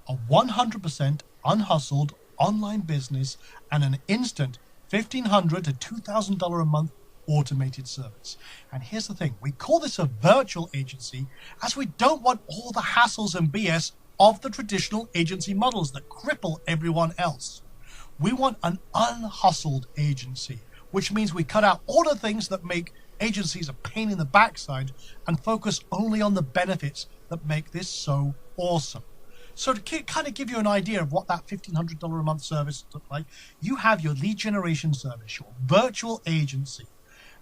A 100% unhustled online business and an instant $1,500 to $2,000 a month automated service. And here's the thing, we call this a virtual agency as we don't want all the hassles and BS of the traditional agency models that cripple everyone else. We want an unhustled agency, which means we cut out all the things that make agencies a pain in the backside and focus only on the benefits that make this so awesome. So to kind of give you an idea of what that $1,500 a month service looks like, you have your lead generation service, your virtual agency,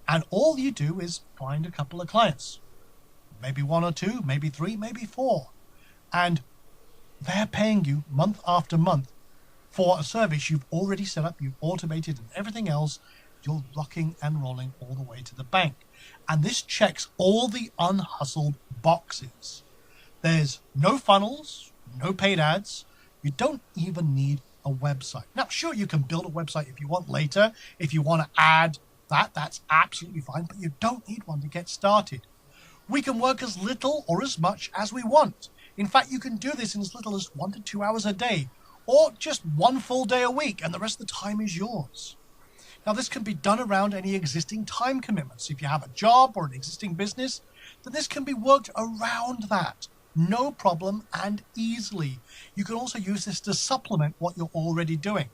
and all you do is find a couple of clients, maybe 1 or 2, maybe 3, maybe 4, and they're paying you month after month for a service you've already set up, you've automated, and everything else. You're rocking and rolling all the way to the bank. And this checks all the unhustled boxes. There's no funnels, no paid ads. You don't even need a website. Now, sure, you can build a website if you want later. If you want to add that, that's absolutely fine, but you don't need one to get started. We can work as little or as much as we want. In fact, you can do this in as little as 1 to 2 hours a day, or just 1 full day a week, and the rest of the time is yours. Now, this can be done around any existing time commitments. If you have a job or an existing business, then this can be worked around that. No problem and easily. You can also use this to supplement what you're already doing.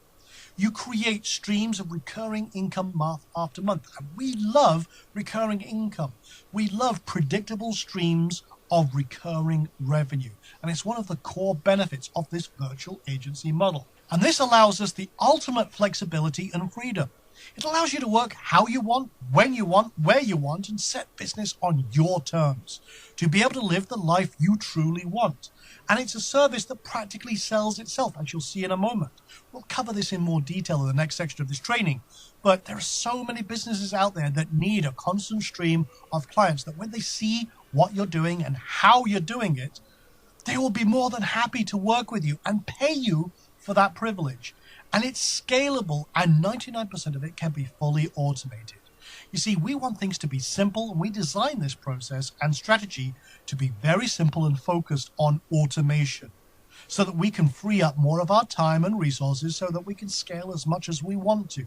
You create streams of recurring income month after month. And we love recurring income. We love predictable streams of recurring revenue. And it's one of the core benefits of this virtual agency model. And this allows us the ultimate flexibility and freedom. It allows you to work how you want, when you want, where you want, and set business on your terms to be able to live the life you truly want. And it's a service that practically sells itself, as you'll see in a moment. We'll cover this in more detail in the next section of this training. But there are so many businesses out there that need a constant stream of clients that when they see what you're doing and how you're doing it, they will be more than happy to work with you and pay you for that privilege. And it's scalable, and 99% of it can be fully automated. You see, we want things to be simple, and we design this process and strategy to be very simple and focused on automation so that we can free up more of our time and resources so that we can scale as much as we want to.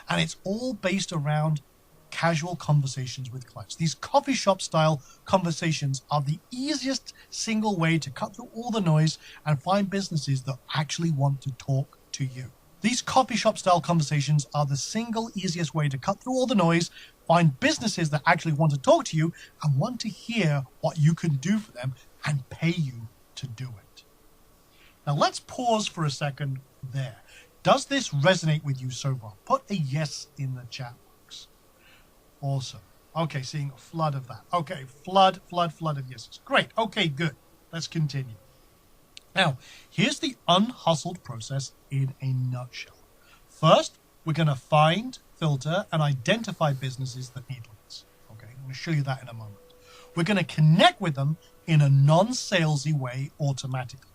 And it's all based around casual conversations with clients. These coffee shop style conversations are the easiest single way to cut through all the noise and find businesses that actually want to talk to you. These coffee shop style conversations are the single easiest way to cut through all the noise, find businesses that actually want to talk to you and want to hear what you can do for them and pay you to do it. Now let's pause for a second there. Does this resonate with you so far? Put a yes in the chat box. Awesome. Okay, seeing a flood of that. Okay, flood of yeses. Great. Okay, good. Let's continue. Now, here's the unhustled process in a nutshell. First, we're going to find, filter, and identify businesses that need leads. Okay, I'm going to show you that in a moment. We're going to connect with them in a non-salesy way automatically.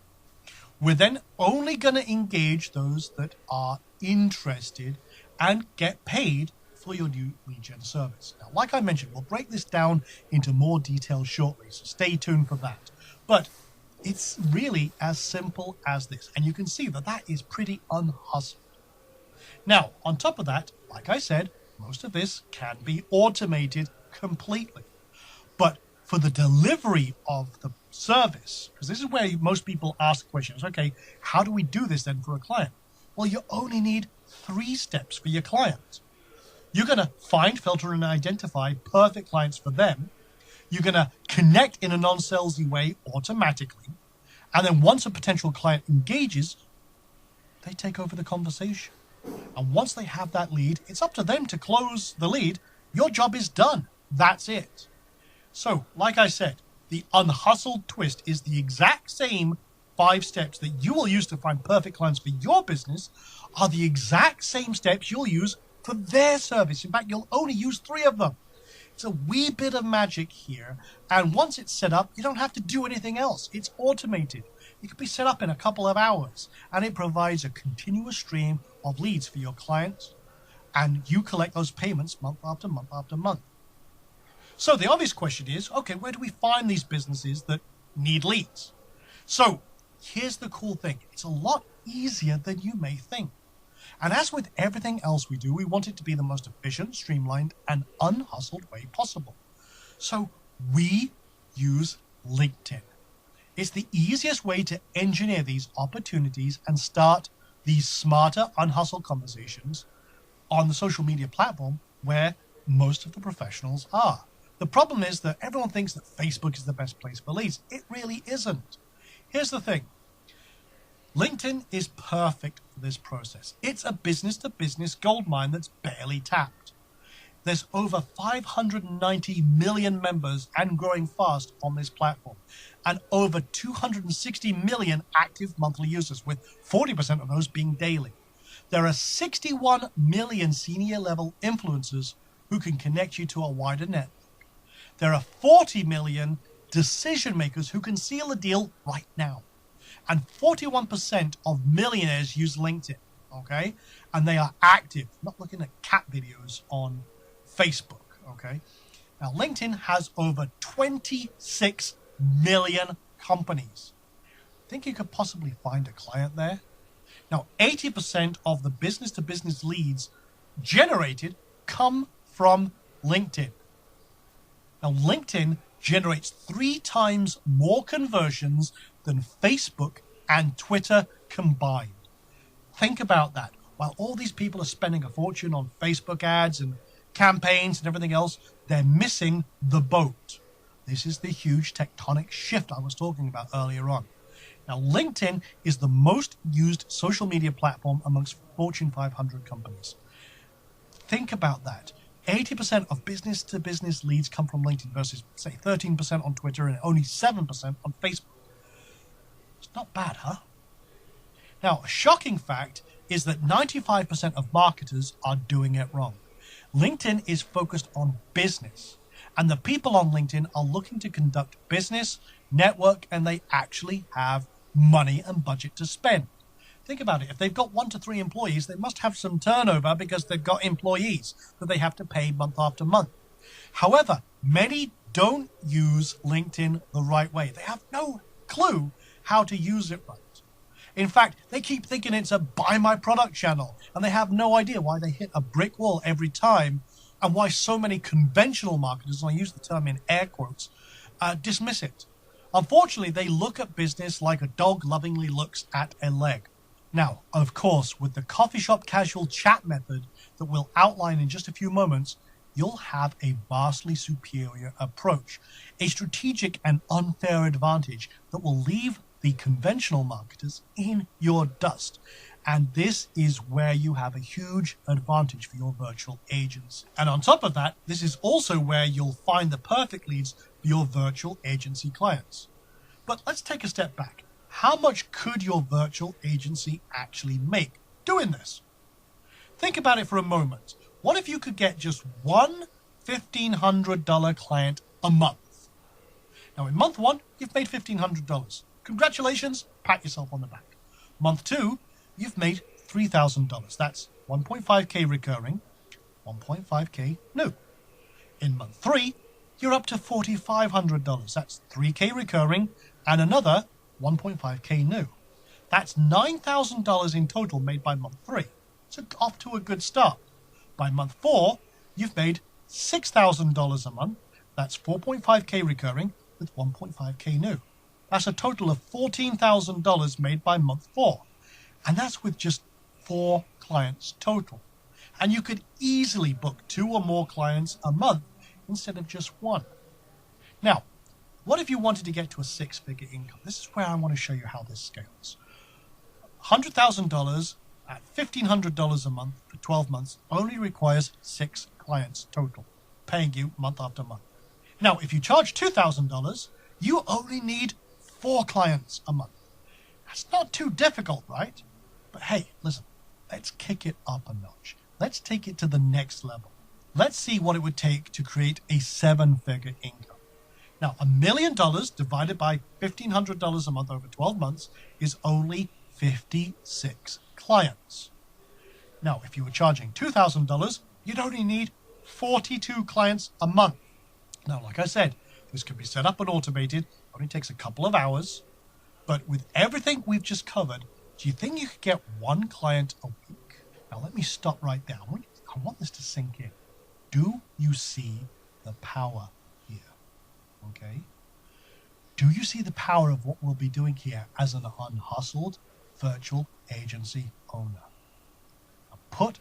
We're then only going to engage those that are interested and get paid for your new lead gen service. Now, like I mentioned, we'll break this down into more detail shortly, so stay tuned for that. But it's really as simple as this. And you can see that that is pretty unhustled. Now, on top of that, like I said, most of this can be automated completely. But for the delivery of the service, because this is where most people ask questions, okay, how do we do this then for a client? Well, you only need 3 steps for your client. You're going to find, filter, and identify perfect clients for them. You're going to connect in a non-salesy way automatically. And then once a potential client engages, they take over the conversation. And once they have that lead, it's up to them to close the lead. Your job is done. That's it. So, like I said, the unhustled twist is the exact same 5 steps that you will use to find perfect clients for your business are the exact same steps you'll use for their service. In fact, you'll only use 3 of them. It's a wee bit of magic here, and once it's set up, you don't have to do anything else. It's automated. It can be set up in a couple of hours, and it provides a continuous stream of leads for your clients, and you collect those payments month after month after month. So the obvious question is, okay, where do we find these businesses that need leads? So here's the cool thing. It's a lot easier than you may think. And as with everything else we do, we want it to be the most efficient, streamlined, and unhustled way possible. So we use LinkedIn. It's the easiest way to engineer these opportunities and start these smarter, unhustled conversations on the social media platform where most of the professionals are. The problem is that everyone thinks that Facebook is the best place for leads. It really isn't. Here's the thing. LinkedIn is perfect for this process. It's a business-to-business goldmine that's barely tapped. There's over 590 million members and growing fast on this platform, and over 260 million active monthly users, with 40% of those being daily. There are 61 million senior-level influencers who can connect you to a wider network. There are 40 million decision makers who can seal a deal right now. And 41% of millionaires use LinkedIn, okay? And they are active, not looking at cat videos on Facebook, okay? Now, LinkedIn has over 26 million companies. Think you could possibly find a client there? Now, 80% of the business-to-business leads generated come from LinkedIn. Now, LinkedIn generates 3 times more conversions than Facebook and Twitter combined. Think about that. While all these people are spending a fortune on Facebook ads and campaigns and everything else, they're missing the boat. This is the huge tectonic shift I was talking about earlier on. Now, LinkedIn is the most used social media platform amongst Fortune 500 companies. Think about that. 80% of business-to-business leads come from LinkedIn versus, say, 13% on Twitter and only 7% on Facebook. It's not bad, huh? Now, a shocking fact is that 95% of marketers are doing it wrong. LinkedIn is focused on business, and the people on LinkedIn are looking to conduct business, network, and they actually have money and budget to spend. Think about it. If they've got 1 to 3 employees, they must have some turnover because they've got employees that they have to pay month after month. However, many don't use LinkedIn the right way. They have no clue how to use it right. In fact, they keep thinking it's a buy my product channel, and they have no idea why they hit a brick wall every time and why so many conventional marketers, and I use the term in air quotes, dismiss it. Unfortunately, they look at business like a dog lovingly looks at a leg. Now, of course, with the coffee shop casual chat method that we'll outline in just a few moments, you'll have a vastly superior approach, a strategic and unfair advantage that will leave the conventional marketers in your dust. And this is where you have a huge advantage for your virtual agency. And on top of that, this is also where you'll find the perfect leads for your virtual agency clients. But let's take a step back. How much could your virtual agency actually make doing this? Think about it for a moment. What if you could get just one $1,500 client a month? Now, in month 1, you've made $1,500. Congratulations, pat yourself on the back. Month 2, you've made $3,000. That's 1.5K recurring, 1.5K new. In month 3, you're up to $4,500. That's 3K recurring and another 1.5K new. That's $9,000 in total made by month 3. So off to a good start. By month 4, you've made $6,000 a month. That's 4.5K recurring with 1.5K new. That's a total of $14,000 made by month 4. And that's with just 4 clients total. And you could easily book 2 or more clients a month instead of just 1. Now, what if you wanted to get to a 6-figure income? This is where I want to show you how this scales. $100,000 at $1,500 a month for 12 months only requires 6 clients total, paying you month after month. Now, if you charge $2,000, you only need 4 clients a month. That's not too difficult, right? But hey, listen, let's kick it up a notch. Let's take it to the next level. Let's see what it would take to create a 7-figure income. Now, $1 million divided by $1,500 a month over 12 months is only 56 clients. Now, if you were charging $2,000, you'd only need 42 clients a month. Now, like I said, this could be set up and automated. It only takes a couple of hours. But with everything we've just covered, do you think you could get 1 client a week? Now, let me stop right there. I want this to sink in. Do you see the power here? Okay? Do you see the power of what we'll be doing here as an unhustled virtual agency owner? Now, put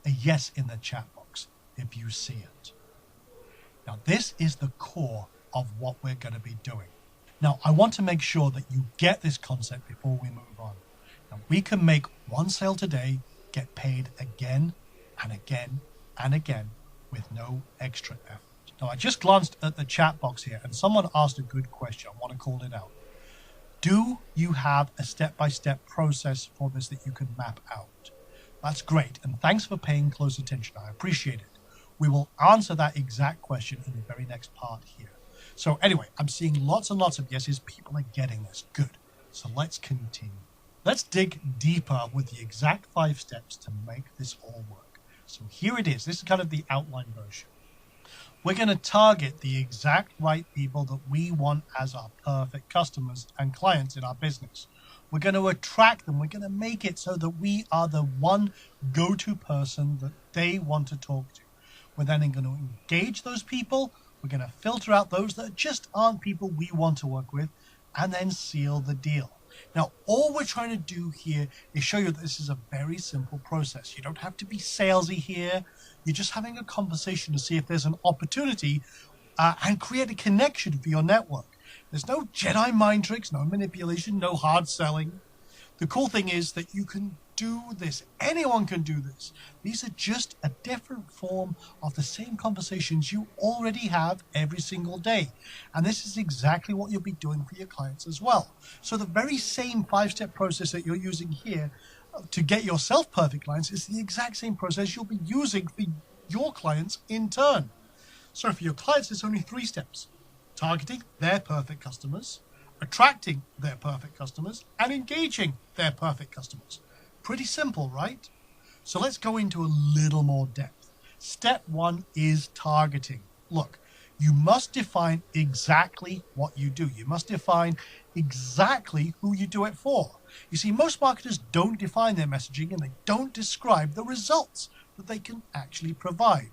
a yes in the chat box if you see it. Now, this is the core of what we're going to be doing. Now, I want to make sure that you get this concept before we move on. Now, we can make 1 sale today, get paid again and again and again with no extra effort. Now, I just glanced at the chat box here and someone asked a good question. I want to call it out. Do you have a step-by-step process for this that you can map out? That's great, and thanks for paying close attention. I appreciate it. We will answer that exact question in the very next part here. So anyway, I'm seeing lots and lots of yeses. People are getting this. Good. So let's continue. Let's dig deeper with the exact 5 steps to make this all work. So here it is. This is kind of the outline version. We're going to target the exact right people that we want as our perfect customers and clients in our business. We're going to attract them. We're going to make it so that we are the one go-to person that they want to talk to. We're then going to engage those people. We're going to filter out those that just aren't people we want to work with, and then seal the deal. Now, all we're trying to do here is show you that this is a very simple process. You don't have to be salesy here. You're just having a conversation to see if there's an opportunity and create a connection for your network. There's no Jedi mind tricks, no manipulation, no hard selling. The cool thing is that you can do this. Anyone can do this. These are just a different form of the same conversations you already have every single day. And this is exactly what you'll be doing for your clients as well. So the very same 5-step process that you're using here to get yourself perfect clients is the exact same process you'll be using for your clients in turn. So for your clients, it's only 3 steps: targeting their perfect customers, attracting their perfect customers, and engaging their perfect customers. Pretty simple, right? So let's go into a little more depth. Step 1 is targeting. Look, you must define exactly what you do. You must define exactly who you do it for. You see, most marketers don't define their messaging, and they don't describe the results that they can actually provide.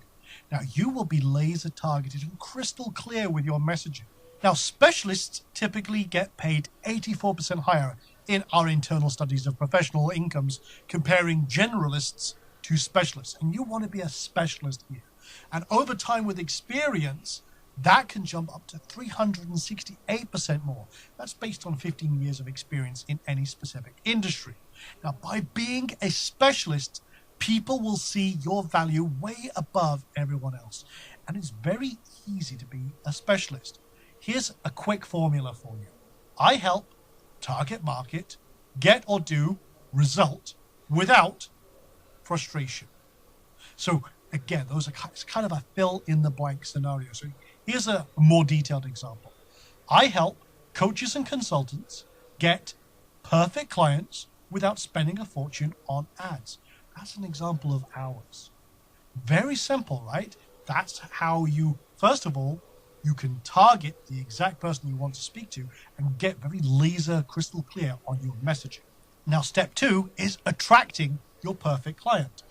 Now, you will be laser targeted and crystal clear with your messaging. Now, specialists typically get paid 84% higher in our internal studies of professional incomes, comparing generalists to specialists. And you want to be a specialist here. And over time with experience, that can jump up to 368% more. That's based on 15 years of experience in any specific industry. Now, by being a specialist, people will see your value way above everyone else. And it's very easy to be a specialist. Here's a quick formula for you. I help target market, get or do result without frustration. So again, those are kind of a fill in the blank scenario. So here's a more detailed example. I help coaches and consultants get perfect clients without spending a fortune on ads. That's an example of ours. Very simple, right? That's how you, first of all, you can target the exact person you want to speak to and get very laser crystal clear on your messaging. Now, step 2 is attracting your perfect client.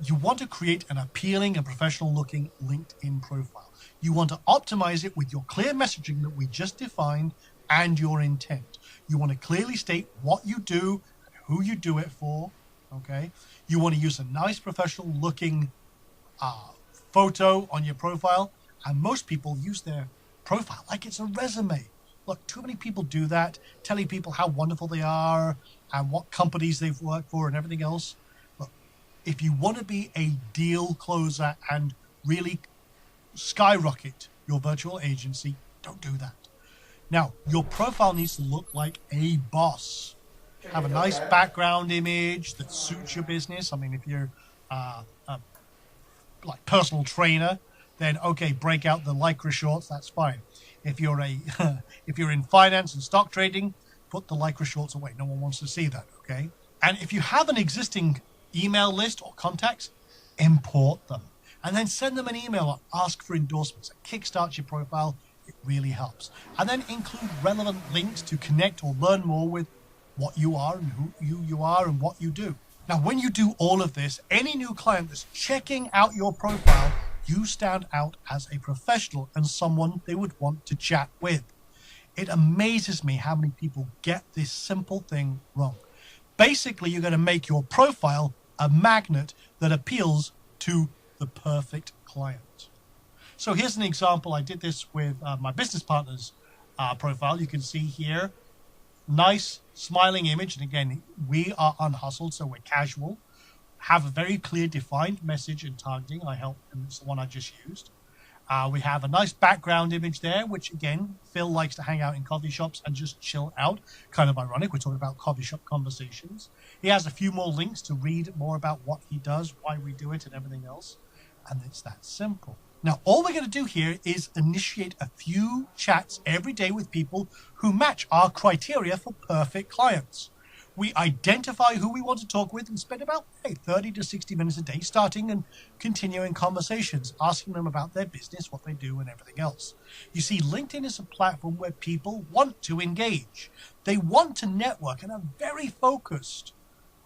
You want to create an appealing and professional looking LinkedIn profile. You want to optimize it with your clear messaging that we just defined and your intent. You want to clearly state what you do and who you do it for. Okay. You want to use a nice professional looking photo on your profile. And most people use their profile like it's a resume. Look, too many people do that, telling people how wonderful they are and what companies they've worked for and everything else. Look, if you want to be a deal closer and really skyrocket your virtual agency, don't do that. Now, your profile needs to look like a boss. Have a nice background image that suits your business. I mean, if you're like personal trainer, then okay, break out the Lycra shorts, that's fine. If you're if you're in finance and stock trading, put the Lycra shorts away. No one wants to see that, okay? And if you have an existing email list or contacts, import them. And then send them an email or ask for endorsements. It kickstarts your profile. It really helps. And then include relevant links to connect or learn more with what you are and who you are and what you do. Now, when you do all of this, any new client that's checking out your profile, you stand out as a professional and someone they would want to chat with. It amazes me how many people get this simple thing wrong. Basically, you're going to make your profile a magnet that appeals to the perfect client. So here's an example. I did this with my business partner's profile. You can see here, nice smiling image. And again, we are unhustled, so we're casual. Have a very clear defined message and targeting. I help, and it's the one I just used. We have a nice background image there, which again, Phil likes to hang out in coffee shops and just chill out. Kind of ironic. We're talking about coffee shop conversations. He has a few more links to read more about what he does, why we do it, and everything else. And it's that simple. Now, all we're going to do here is initiate a few chats every day with people who match our criteria for perfect clients. We identify who we want to talk with and spend about 30 to 60 minutes a day starting and continuing conversations, asking them about their business, what they do, and everything else. You see, LinkedIn is a platform where people want to engage. They want to network and are very focused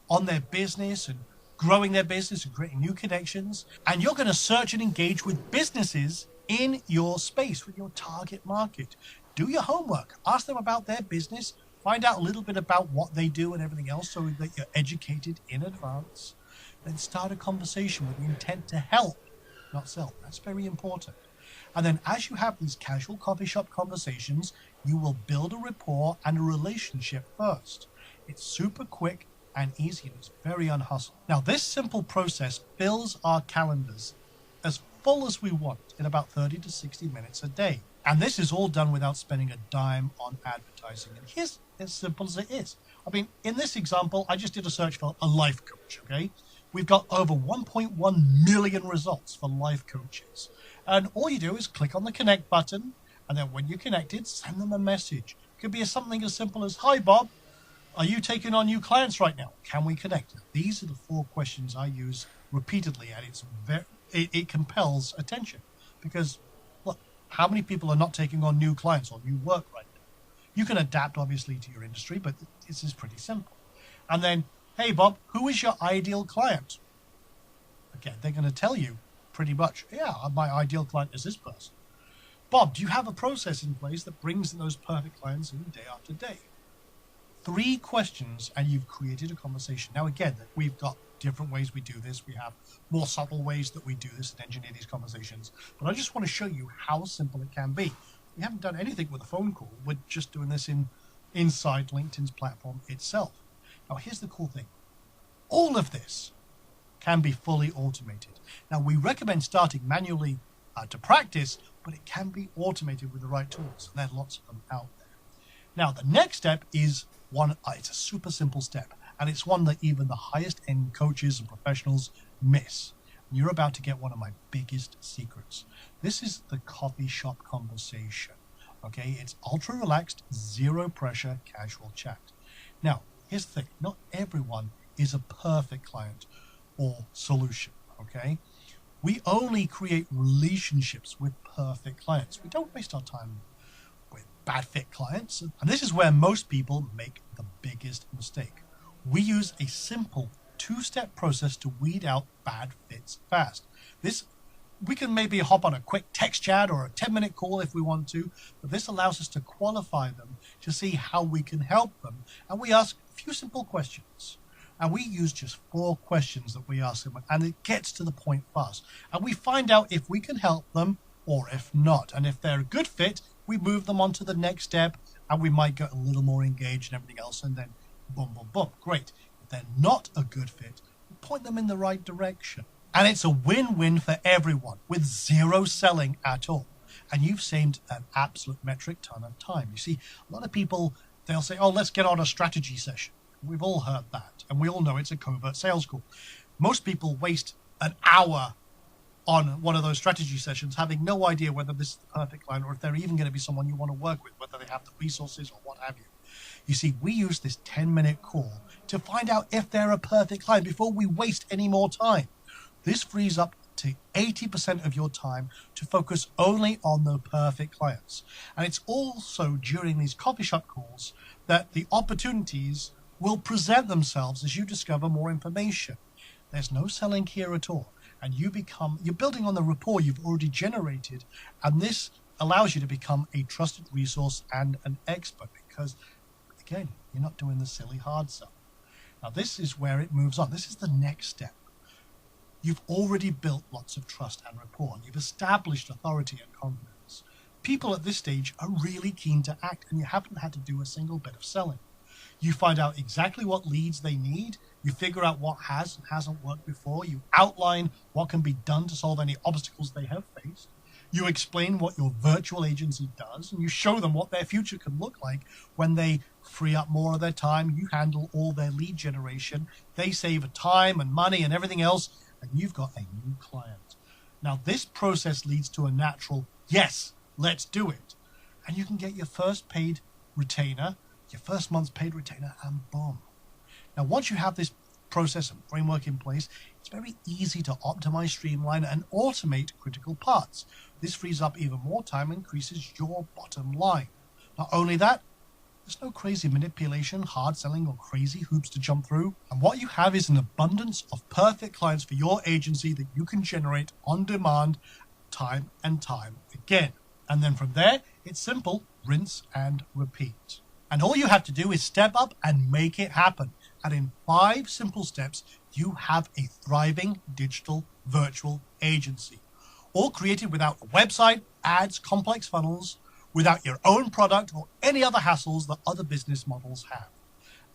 on their business and growing their business and creating new connections. And you're going to search and engage with businesses in your space, with your target market. Do your homework. Ask them about their business. Find out a little bit about what they do and everything else so that you're educated in advance. Then start a conversation with the intent to help, not sell. That's very important. And then as you have these casual coffee shop conversations, you will build a rapport and a relationship first. It's super quick and easy, and it's very unhustled. Now, this simple process fills our calendars as full as we want in about 30 to 60 minutes a day. And this is all done without spending a dime on advertising. And here's as simple as it is. I mean, in this example, I just did a search for a life coach, okay? We've got over 1.1 million results for life coaches. And all you do is click on the connect button, and then when you're connected, send them a message. It could be something as simple as, "Hi, Bob. Are you taking on new clients right now? Can we connect?" These are the 4 questions I use repeatedly, and it compels attention. Because, look, how many people are not taking on new clients or new work right now? You can adapt, obviously, to your industry, but this is pretty simple. And then, "Hey, Bob, who is your ideal client?" Again, they're going to tell you pretty much, "Yeah, my ideal client is this person." "Bob, do you have a process in place that brings those perfect clients in day after day?" 3 questions and you've created a conversation. Now, again, we've got different ways we do this. We have more subtle ways that we do this and engineer these conversations. But I just want to show you how simple it can be. We haven't done anything with a phone call. We're just doing this inside LinkedIn's platform itself. Now, here's the cool thing. All of this can be fully automated. Now, we recommend starting manually to practice, but it can be automated with the right tools. And there are lots of them out there. Now, the next step is it's a super simple step, and it's one that even the highest end coaches and professionals miss. And you're about to get one of my biggest secrets. This is the coffee shop conversation. Okay, it's ultra relaxed, zero pressure, casual chat. Now, here's the thing. Not everyone is a perfect client or solution. Okay, we only create relationships with perfect clients. We don't waste our time with bad fit clients. And this is where most people make the biggest mistake. We use a simple 2-step process to weed out bad fits fast. We can maybe hop on a quick text chat or a 10-minute call if we want to, but this allows us to qualify them to see how we can help them. And we ask a few simple questions. And we use just 4 questions that we ask them, and it gets to the point fast. And we find out if we can help them or if not. And if they're a good fit, we move them on to the next step, and we might get a little more engaged and everything else, and then boom, boom, boom. Great. If they're not a good fit, we point them in the right direction. And it's a win-win for everyone with zero selling at all. And you've saved an absolute metric ton of time. You see, a lot of people, they'll say, "Oh, let's get on a strategy session." We've all heard that, and we all know it's a covert sales call. Most people waste an hour on one of those strategy sessions having no idea whether this is the perfect client or if they're even going to be someone you want to work with, whether they have the resources or what have you. You see, we use this 10-minute call to find out if they're a perfect client before we waste any more time. This frees up to 80% of your time to focus only on the perfect clients. And it's also during these coffee shop calls that the opportunities will present themselves as you discover more information. There's no selling here at all. And you're building on the rapport you've already generated. And this allows you to become a trusted resource and an expert because, again, you're not doing the silly hard sell. Now, this is where it moves on. This is the next step. You've already built lots of trust and rapport, and you've established authority and confidence. People at this stage are really keen to act, and you haven't had to do a single bit of selling. You find out exactly what leads they need. You figure out what has and hasn't worked before. You outline what can be done to solve any obstacles they have faced. You explain what your virtual agency does, and you show them what their future can look like when they free up more of their time. You handle all their lead generation. They save time and money and everything else, and you've got a new client. Now, this process leads to a natural, yes, let's do it. And you can get your first paid retainer, your first month's paid retainer, and boom. Now, once you have this process and framework in place, it's very easy to optimize, streamline, and automate critical parts. This frees up even more time and increases your bottom line. Not only that, there's no crazy manipulation, hard selling, or crazy hoops to jump through. And what you have is an abundance of perfect clients for your agency that you can generate on demand time and time again. And then from there, it's simple, rinse and repeat. And all you have to do is step up and make it happen. And in 5 simple steps, you have a thriving digital virtual agency. All created without a website, ads, complex funnels, without your own product or any other hassles that other business models have.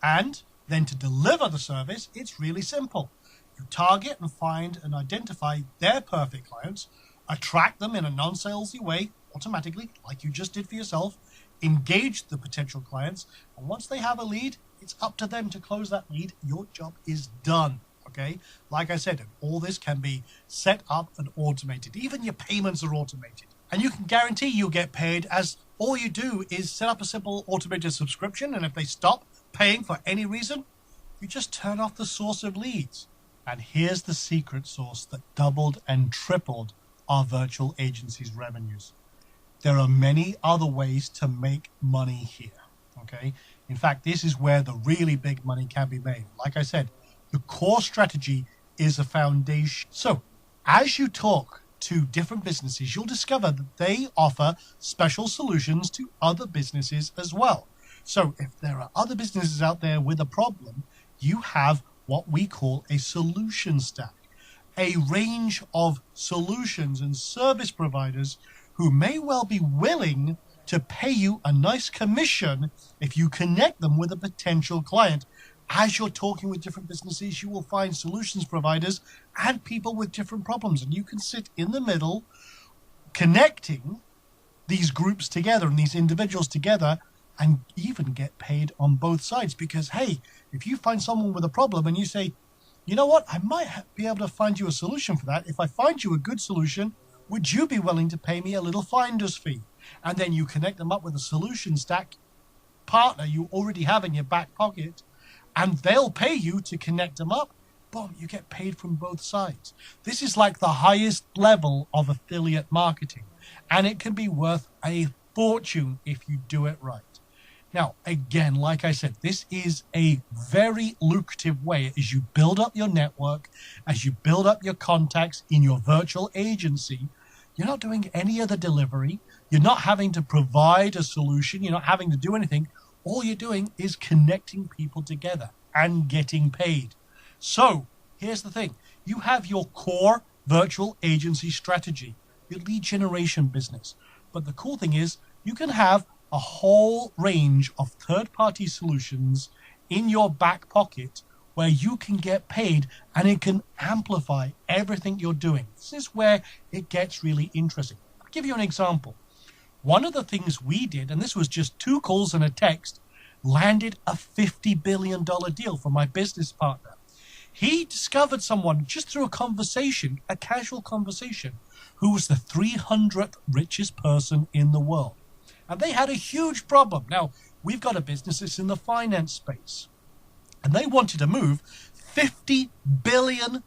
And then to deliver the service, it's really simple. You target and find and identify their perfect clients, attract them in a non-salesy way automatically, like you just did for yourself, engage the potential clients, and once they have a lead, it's up to them to close that lead. Your job is done. Okay, like I said, all this can be set up and automated. Even your payments are automated. And you can guarantee you'll get paid, as all you do is set up a simple automated subscription, and if they stop paying for any reason, you just turn off the source of leads. And here's the secret sauce that doubled and tripled our virtual agency's revenues. There are many other ways to make money here. Okay, in fact, this is where the really big money can be made. Like I said, the core strategy is a foundation. So as you talk to different businesses, you'll discover that they offer special solutions to other businesses as well. So if there are other businesses out there with a problem, you have what we call a solution stack, a range of solutions and service providers who may well be willing to pay you a nice commission if you connect them with a potential client. As you're talking with different businesses, you will find solutions providers and people with different problems. And you can sit in the middle, connecting these groups together and these individuals together, and even get paid on both sides. Because, hey, if you find someone with a problem and you say, you know what, I might be able to find you a solution for that. If I find you a good solution, would you be willing to pay me a little finder's fee? And then you connect them up with a solution stack partner you already have in your back pocket, and they'll pay you to connect them up. Boom, you get paid from both sides. This is like the highest level of affiliate marketing, and it can be worth a fortune if you do it right. Now, again, like I said, this is a very lucrative way as you build up your network, as you build up your contacts in your virtual agency. You're not doing any other delivery. You're not having to provide a solution. You're not having to do anything. All you're doing is connecting people together and getting paid. So here's the thing. You have your core virtual agency strategy, your lead generation business. But the cool thing is you can have a whole range of third-party solutions in your back pocket where you can get paid, and it can amplify everything you're doing. This is where it gets really interesting. I'll give you an example. One of the things we did, and this was just 2 calls and a text, landed a $50 billion deal for my business partner. He discovered someone just through a conversation, a casual conversation, who was the 300th richest person in the world. And they had a huge problem. Now, we've got a business that's in the finance space, and they wanted to move $50 billion.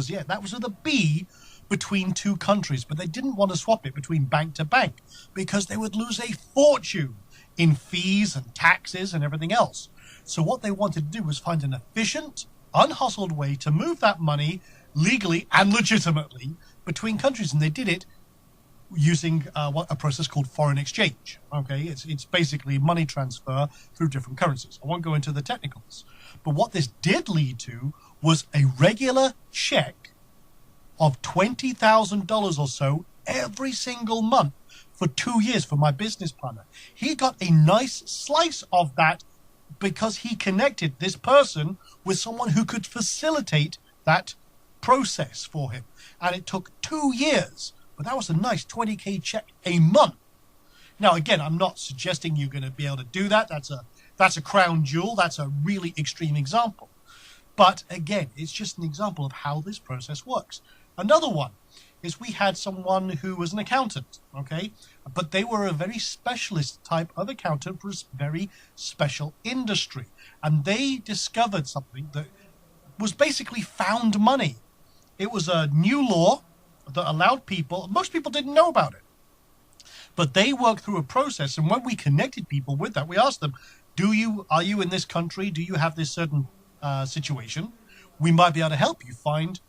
Yeah, that was with a B, between 2 countries, but they didn't want to swap it between bank to bank because they would lose a fortune in fees and taxes and everything else. So what they wanted to do was find an efficient, unhustled way to move that money legally and legitimately between countries, and they did it using a process called foreign exchange. Okay, it's basically money transfer through different currencies. I won't go into the technicals, but what this did lead to was a regular check of $20,000 or so every single month for 2 years for my business partner. He got a nice slice of that because he connected this person with someone who could facilitate that process for him. And it took 2 years, but that was a nice 20K check a month. Now, again, I'm not suggesting you're going to be able to do that. That's a crown jewel. That's a really extreme example. But again, it's just an example of how this process works. Another one is we had someone who was an accountant, okay? But they were a very specialist type of accountant for a very special industry. And they discovered something that was basically found money. It was a new law that allowed people, most people didn't know about it, but they worked through a process. And when we connected people with that, we asked them, are you in this country? Do you have this certain situation? We might be able to help you find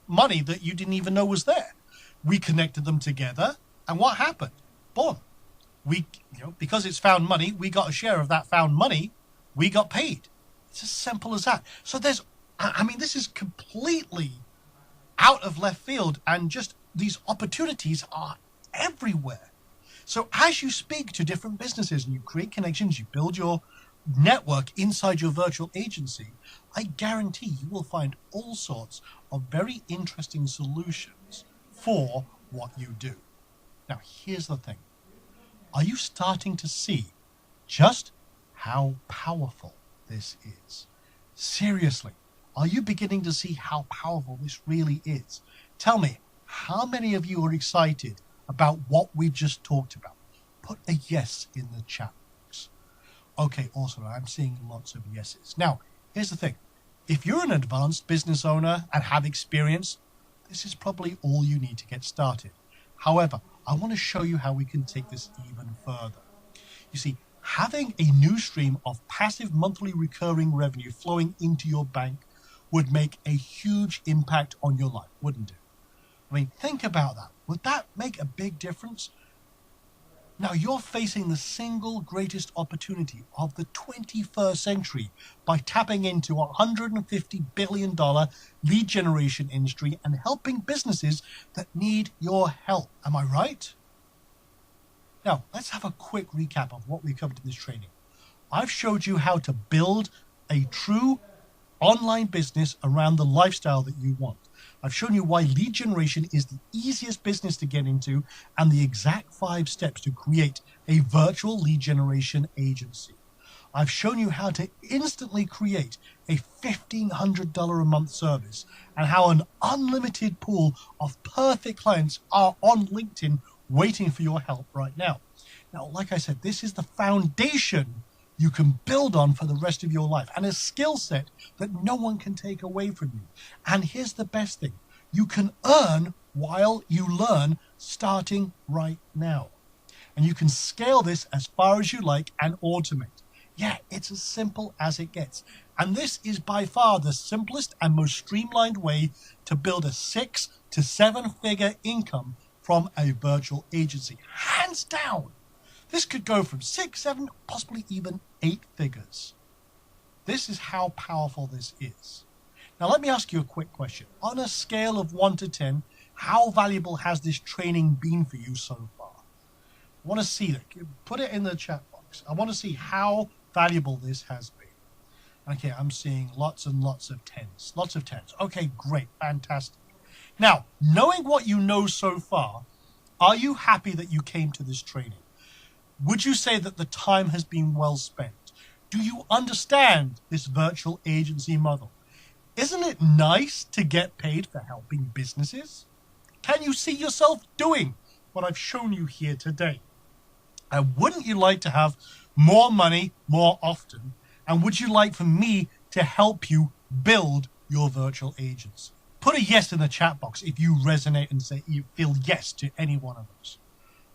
money that you didn't even know was there. We connected them together, and what happened? Boom. Because it's found money, we got a share of that found money. We got paid. It's as simple as that. So this is completely out of left field, and just these opportunities are everywhere. So as you speak to different businesses and you create connections, you build your network inside your virtual agency, I guarantee you will find all sorts of very interesting solutions for what you do. Now, here's the thing. Are you starting to see just how powerful this is? Seriously, are you beginning to see how powerful this really is? Tell me, how many of you are excited about what we've just talked about? Put a yes in the chat box. Okay, awesome. I'm seeing lots of yeses. Now, here's the thing. If you're an advanced business owner and have experience, this is probably all you need to get started. However, I want to show you how we can take this even further. You see, having a new stream of passive monthly recurring revenue flowing into your bank would make a huge impact on your life, wouldn't it? I mean, think about that. Would that make a big difference? Now, you're facing the single greatest opportunity of the 21st century by tapping into a $150 billion lead generation industry and helping businesses that need your help. Am I right? Now, let's have a quick recap of what we covered in this training. I've showed you how to build a true online business around the lifestyle that you want. I've shown you why lead generation is the easiest business to get into and the exact 5 steps to create a virtual lead generation agency. I've shown you how to instantly create a $1,500 a month service and how an unlimited pool of perfect clients are on LinkedIn waiting for your help right now. Now, like I said, this is the foundation you can build on for the rest of your life, and a skill set that no one can take away from you. And here's the best thing. You can earn while you learn, starting right now. And you can scale this as far as you like and automate. Yeah, it's as simple as it gets. And this is by far the simplest and most streamlined way to build a 6 to 7 figure income from a virtual agency. Hands down. This could go from 6, 7, possibly even 8 figures. This is how powerful this is. Now, let me ask you a quick question. On a scale of 1 to 10, how valuable has this training been for you so far? I want to see that. Put it in the chat box. I want to see how valuable this has been. Okay, I'm seeing lots and lots of 10s. Lots of 10s. Okay, great. Fantastic. Now, knowing what you know so far, are you happy that you came to this training? Would you say that the time has been well spent? Do you understand this virtual agency model? Isn't it nice to get paid for helping businesses? Can you see yourself doing what I've shown you here today? And wouldn't you like to have more money more often? And would you like for me to help you build your virtual agency? Put a yes in the chat box if you resonate and say you feel yes to any one of those.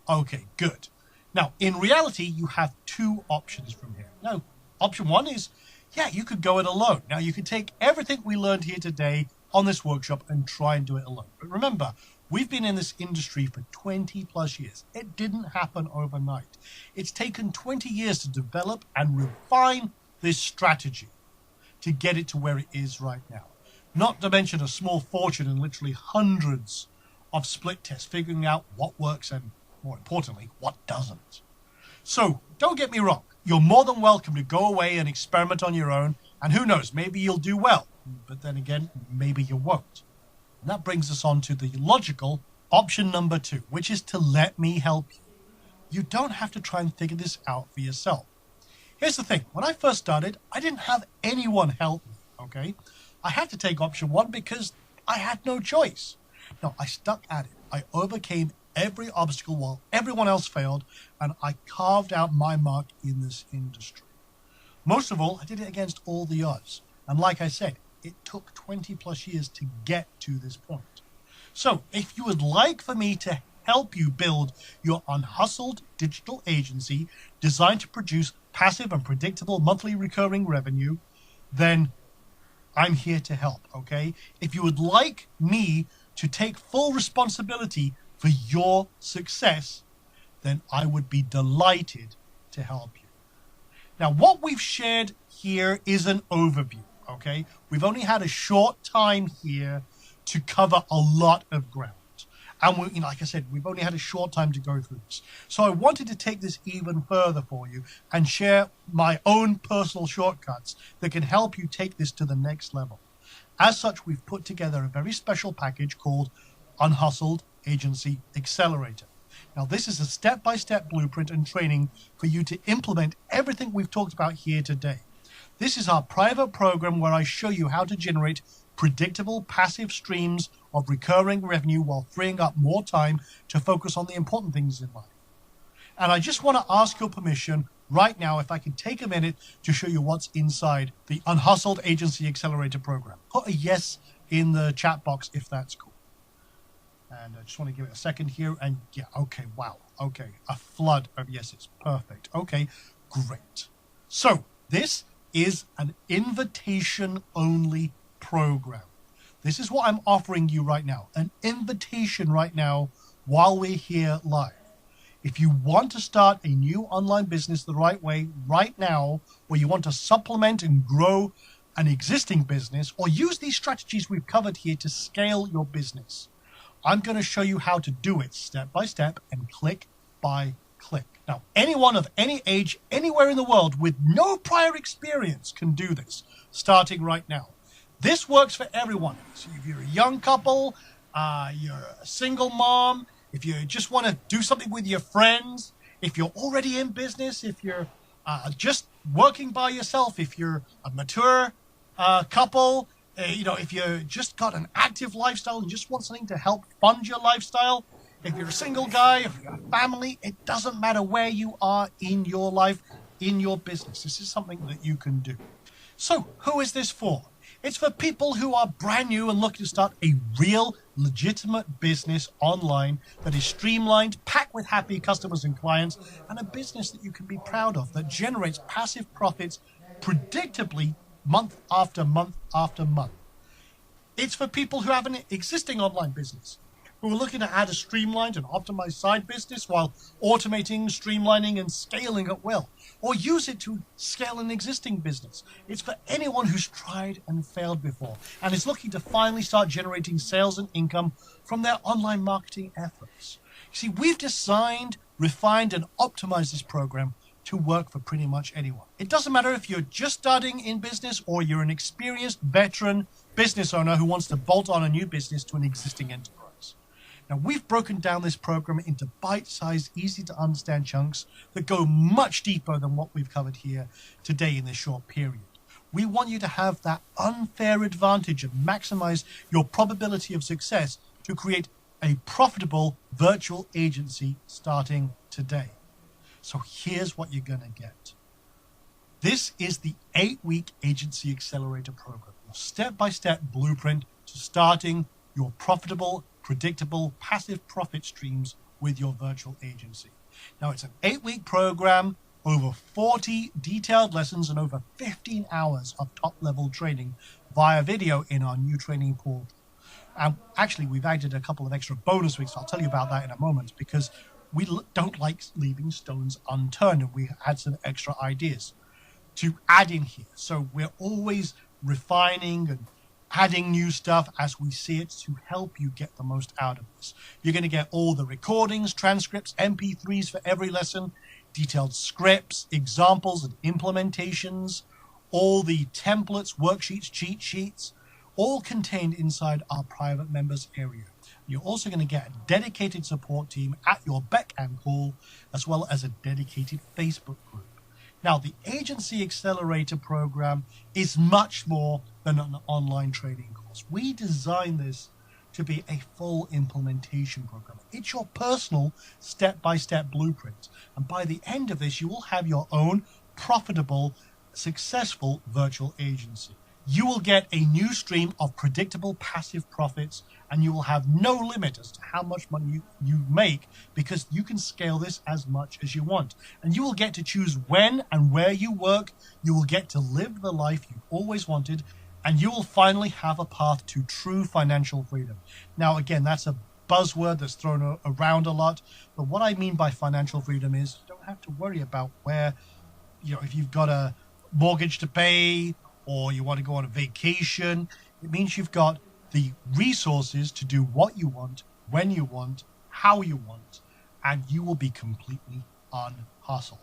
Okay, good. Now, in reality, you have 2 options from here. Now, option 1 is, yeah, you could go it alone. Now, you could take everything we learned here today on this workshop and try and do it alone. But remember, we've been in this industry for 20 plus years. It didn't happen overnight. It's taken 20 years to develop and refine this strategy to get it to where it is right now. Not to mention a small fortune and literally hundreds of split tests, figuring out what works and, more importantly, what doesn't. So, don't get me wrong. You're more than welcome to go away and experiment on your own. And who knows, maybe you'll do well. But then again, maybe you won't. And that brings us on to the logical option number 2, which is to let me help you. You don't have to try and figure this out for yourself. Here's the thing. When I first started, I didn't have anyone help me, okay? I had to take option 1 because I had no choice. No, I stuck at it. I overcame every obstacle while everyone else failed, and I carved out my mark in this industry. Most of all, I did it against all the odds. And like I said, it took 20 plus years to get to this point. So if you would like for me to help you build your unhustled digital agency designed to produce passive and predictable monthly recurring revenue, then I'm here to help, okay? If you would like me to take full responsibility for your success, then I would be delighted to help you. Now, what we've shared here is an overview, okay? We've only had a short time here to cover a lot of ground. And we, like I said, we've only had a short time to go through this. So I wanted to take this even further for you and share my own personal shortcuts that can help you take this to the next level. As such, we've put together a very special package called Unhustled Agency Accelerator. Now, this is a step-by-step blueprint and training for you to implement everything we've talked about here today. This is our private program where I show you how to generate predictable passive streams of recurring revenue while freeing up more time to focus on the important things in life. And I just want to ask your permission right now if I can take a minute to show you what's inside the Unhustled Agency Accelerator program. Put a yes in the chat box if that's cool. And I just want to give it a second here. And yeah, okay, wow. Okay, a flood of yeses. Perfect. Okay, great. So this is an invitation-only program. This is what I'm offering you right now, an invitation right now while we're here live. If you want to start a new online business the right way right now, or you want to supplement and grow an existing business, or use these strategies we've covered here to scale your business, I'm going to show you how to do it step by step and click by click. Now, anyone of any age, anywhere in the world with no prior experience can do this, starting right now. This works for everyone. So if you're a young couple, you're a single mom, if you just want to do something with your friends, if you're already in business, if you're just working by yourself, if you're a mature couple, if you just got an active lifestyle and just want something to help fund your lifestyle, if you're a single guy, if you're a family, it doesn't matter where you are in your life, in your business. This is something that you can do. So who is this for? It's for people who are brand new and looking to start a real, legitimate business online that is streamlined, packed with happy customers and clients, and a business that you can be proud of that generates passive profits predictably month after month after month. It's for people who have an existing online business, who are looking to add a streamlined and optimized side business while automating, streamlining, and scaling at will, or use it to scale an existing business. It's for anyone who's tried and failed before and is looking to finally start generating sales and income from their online marketing efforts. You see, we've designed, refined, and optimized this program to work for pretty much anyone. It doesn't matter if you're just starting in business or you're an experienced veteran business owner who wants to bolt on a new business to an existing enterprise. Now, we've broken down this program into bite-sized, easy-to-understand chunks that go much deeper than what we've covered here today in this short period. We want you to have that unfair advantage and maximize your probability of success to create a profitable virtual agency starting today. So here's what you're going to get. This is the 8-week Agency Accelerator program, a step-by-step blueprint to starting your profitable, predictable, passive profit streams with your virtual agency. Now, it's an 8-week program, over 40 detailed lessons, and over 15 hours of top-level training via video in our new training portal. And actually, we've added a couple of extra bonus weeks. I'll tell you about that in a moment, because we don't like leaving stones unturned, and we had some extra ideas to add in here. So we're always refining and adding new stuff as we see it to help you get the most out of this. You're going to get all the recordings, transcripts, MP3s for every lesson, detailed scripts, examples and implementations, all the templates, worksheets, cheat sheets, all contained inside our private members area. You're also going to get a dedicated support team at your beck and call, as well as a dedicated Facebook group. Now, the Agency Accelerator program is much more than an online training course. We designed this to be a full implementation program. It's your personal step-by-step blueprint. And by the end of this, you will have your own profitable, successful virtual agency. You will get a new stream of predictable passive profits, and you will have no limit as to how much money you make, because you can scale this as much as you want. And you will get to choose when and where you work. You will get to live the life you've always wanted, and you will finally have a path to true financial freedom. Now, again, that's a buzzword that's thrown around a lot, but what I mean by financial freedom is you don't have to worry about where, if you've got a mortgage to pay or you want to go on a vacation. It means you've got the resources to do what you want, when you want, how you want, and you will be completely unhustled.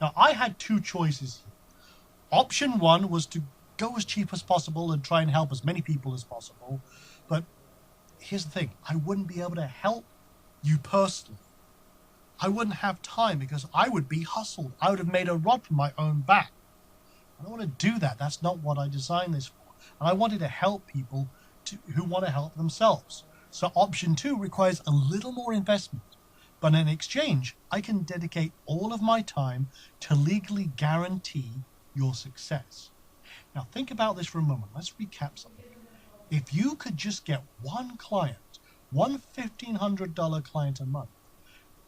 Now, I had two choices here. Option one was to go as cheap as possible and try and help as many people as possible. But here's the thing. I wouldn't be able to help you personally. I wouldn't have time because I would be hustled. I would have made a rod from my own back. I don't want to do that. That's not what I designed this for. And I wanted to help people who want to help themselves. So option two requires a little more investment. But in exchange, I can dedicate all of my time to legally guarantee your success. Now think about this for a moment. Let's recap something. If you could just get one client, one $1,500 client a month,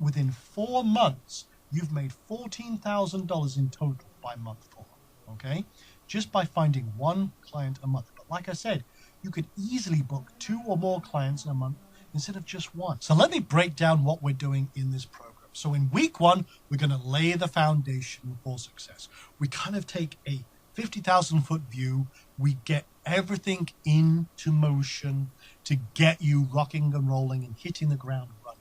within 4 months, you've made $14,000 in total by month 4. Okay? Just by finding one client a month. But like I said, you could easily book 2 or more clients in a month instead of just one. So let me break down what we're doing in this program. So in week 1, we're going to lay the foundation for success. We kind of take a 50,000-foot view. We get everything into motion to get you rocking and rolling and hitting the ground running.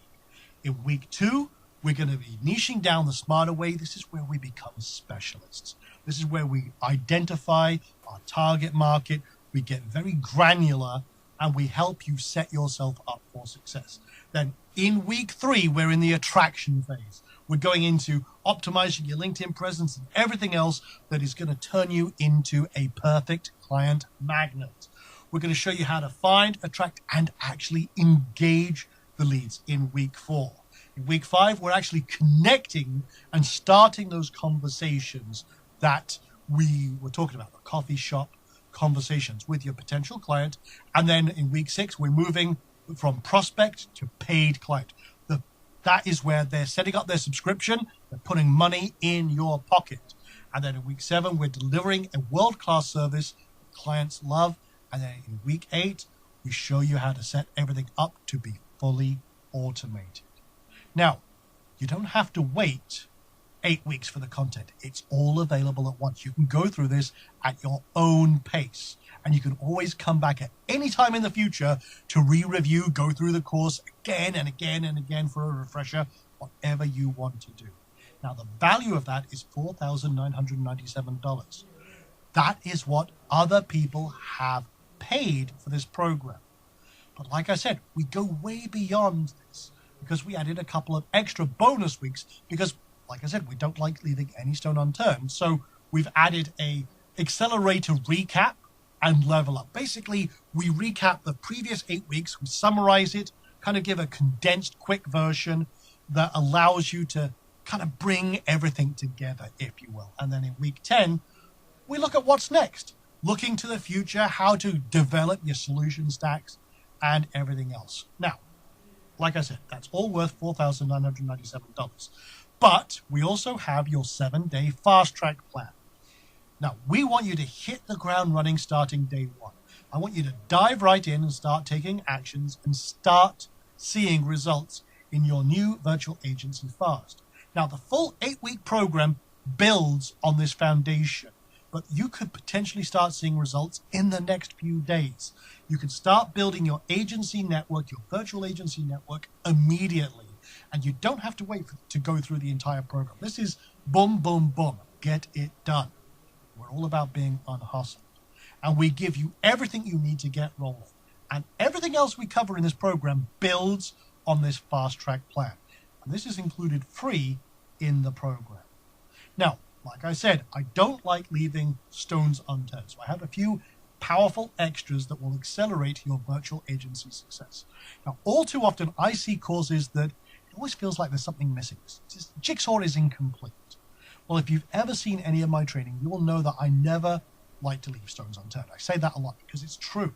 In week 2, we're going to be niching down the smarter way. This is where we become specialists. This is where we identify our target market. We get very granular and we help you set yourself up for success. Then in week 3, we're in the attraction phase. We're going into optimizing your LinkedIn presence and everything else that is going to turn you into a perfect client magnet. We're going to show you how to find, attract, and actually engage the leads in week 4. In week 5, we're actually connecting and starting those conversations that we were talking about, the coffee shop conversations with your potential client. And then in week 6, we're moving from prospect to paid client. That is where they're setting up their subscription. They're putting money in your pocket. And then in week 7, we're delivering a world-class service that clients love. And then in week 8, we show you how to set everything up to be fully automated. Now, you don't have to wait 8 weeks for the content. It's all available at once. You can go through this at your own pace. And you can always come back at any time in the future to re-review, go through the course again and again and again for a refresher, whatever you want to do. Now, the value of that is $4,997. That is what other people have paid for this program. But like I said, we go way beyond this because we added a couple of extra bonus weeks because, like I said, we don't like leaving any stone unturned. So we've added a accelerator recap and level up. Basically, we recap the previous 8 weeks, we summarize it, kind of give a condensed, quick version that allows you to kind of bring everything together, if you will. And then in week 10, we look at what's next, looking to the future, how to develop your solution stacks and everything else. Now, like I said, that's all worth $4,997. But we also have your 7-day fast track plan. Now, we want you to hit the ground running starting day 1. I want you to dive right in and start taking actions and start seeing results in your new virtual agency fast. Now, the full 8-week program builds on this foundation, but you could potentially start seeing results in the next few days. You could start building your agency network, your virtual agency network immediately, and you don't have to wait to go through the entire program. This is boom, boom, boom. Get it done. We're all about being unhustled. And we give you everything you need to get rolling. And everything else we cover in this program builds on this fast track plan. And this is included free in the program. Now, like I said, I don't like leaving stones unturned. So I have a few powerful extras that will accelerate your virtual agency success. Now, all too often, I see causes that it always feels like there's something missing. This jigsaw is incomplete. Well, if you've ever seen any of my training, you will know that I never like to leave stones unturned. I say that a lot because it's true.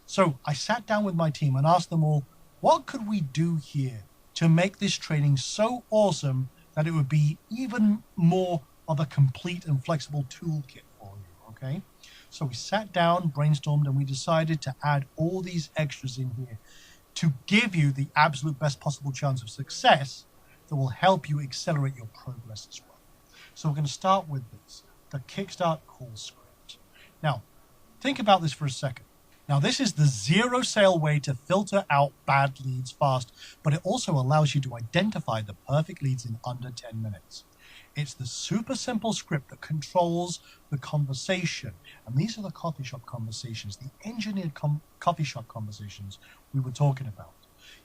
So I sat down with my team and asked them all, what could we do here to make this training so awesome that it would be even more of a complete and flexible toolkit for you, okay? So we sat down, brainstormed, and we decided to add all these extras in here to give you the absolute best possible chance of success that will help you accelerate your progress as well. So we're going to start with this, the Kickstart Call Script. Now, think about this for a second. Now, this is the zero sale way to filter out bad leads fast, but it also allows you to identify the perfect leads in under 10 minutes. It's the super simple script that controls the conversation. And these are the coffee shop conversations, the engineered coffee shop conversations we were talking about.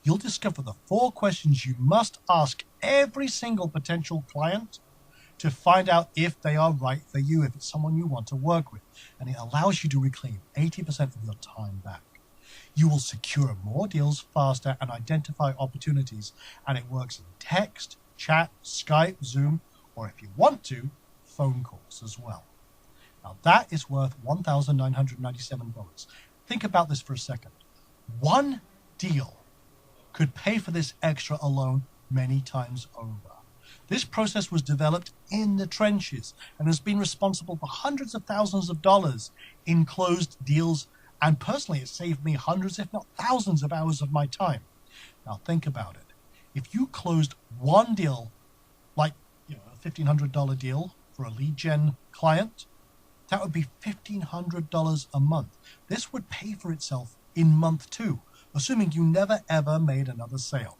You'll discover the 4 questions you must ask every single potential client to find out if they are right for you, if it's someone you want to work with. And it allows you to reclaim 80% of your time back. You will secure more deals faster and identify opportunities. And it works in text, chat, Skype, Zoom, or if you want to, phone calls as well. Now that is worth $1,997. Think about this for a second. One deal could pay for this extra alone many times over. This process was developed in the trenches and has been responsible for hundreds of thousands of dollars in closed deals. And personally, it saved me hundreds, if not thousands of hours of my time. Now think about it. If you closed one deal, like a $1,500 deal for a lead gen client, that would be $1,500 a month. This would pay for itself in month 2, assuming you never ever made another sale.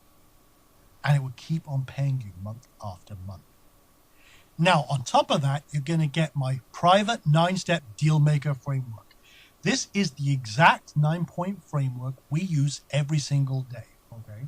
And it would keep on paying you month after month. Now, on top of that, you're going to get my private 9-step deal maker framework. This is the exact 9-point framework we use every single day. Okay,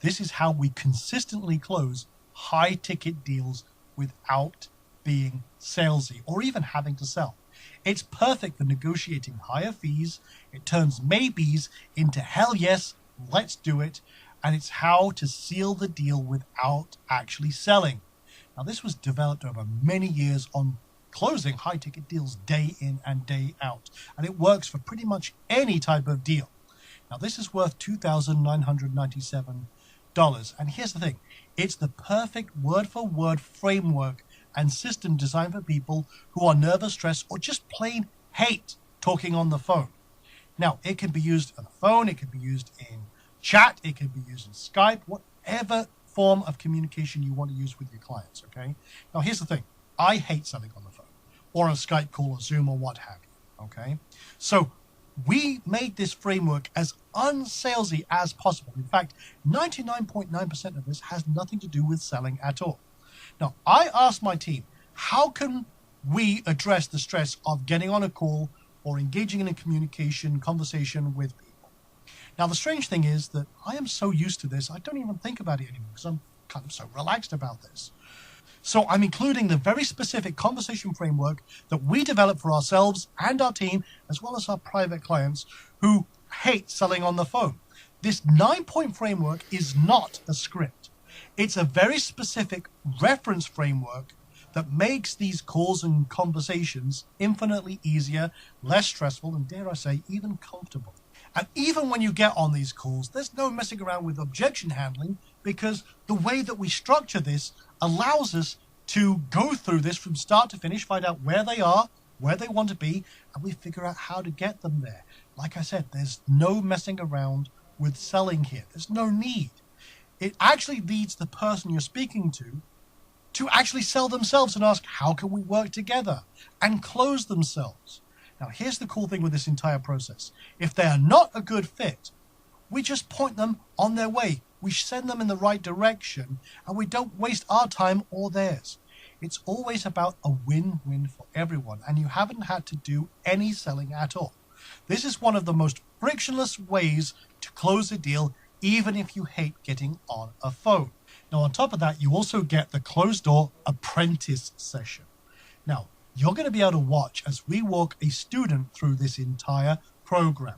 this is how we consistently close high-ticket deals without being salesy or even having to sell. It's perfect for negotiating higher fees. It turns maybes into hell yes, let's do it. And it's how to seal the deal without actually selling. Now, this was developed over many years on closing high-ticket deals day in and day out. And it works for pretty much any type of deal. Now, this is worth $2,997. And here's the thing. It's the perfect word-for-word framework and system designed for people who are nervous, stressed, or just plain hate talking on the phone. Now, it can be used on the phone. It can be used in chat, it can be used in Skype, whatever form of communication you want to use with your clients, okay? Now, here's the thing. I hate selling on the phone or a Skype call or Zoom or what have you, okay? So we made this framework as unsalesy as possible. In fact, 99.9% of this has nothing to do with selling at all. Now, I asked my team, how can we address the stress of getting on a call or engaging in a communication conversation with people? Now, the strange thing is that I am so used to this, I don't even think about it anymore because I'm kind of so relaxed about this. So I'm including the very specific conversation framework that we develop for ourselves and our team, as well as our private clients who hate selling on the phone. This 9-point framework is not a script. It's a very specific reference framework that makes these calls and conversations infinitely easier, less stressful, and dare I say, even comfortable. And even when you get on these calls, there's no messing around with objection handling because the way that we structure this allows us to go through this from start to finish, find out where they are, where they want to be, and we figure out how to get them there. Like I said, there's no messing around with selling here. There's no need. It actually leads the person you're speaking to actually sell themselves and ask, how can we work together? And close themselves. Now, here's the cool thing with this entire process. If they are not a good fit, we just point them on their way. We send them in the right direction, and we don't waste our time or theirs. It's always about a win-win for everyone, and you haven't had to do any selling at all. This is one of the most frictionless ways to close a deal, even if you hate getting on a phone. Now, on top of that, you also get the closed-door apprentice session. Now, you're going to be able to watch as we walk a student through this entire program.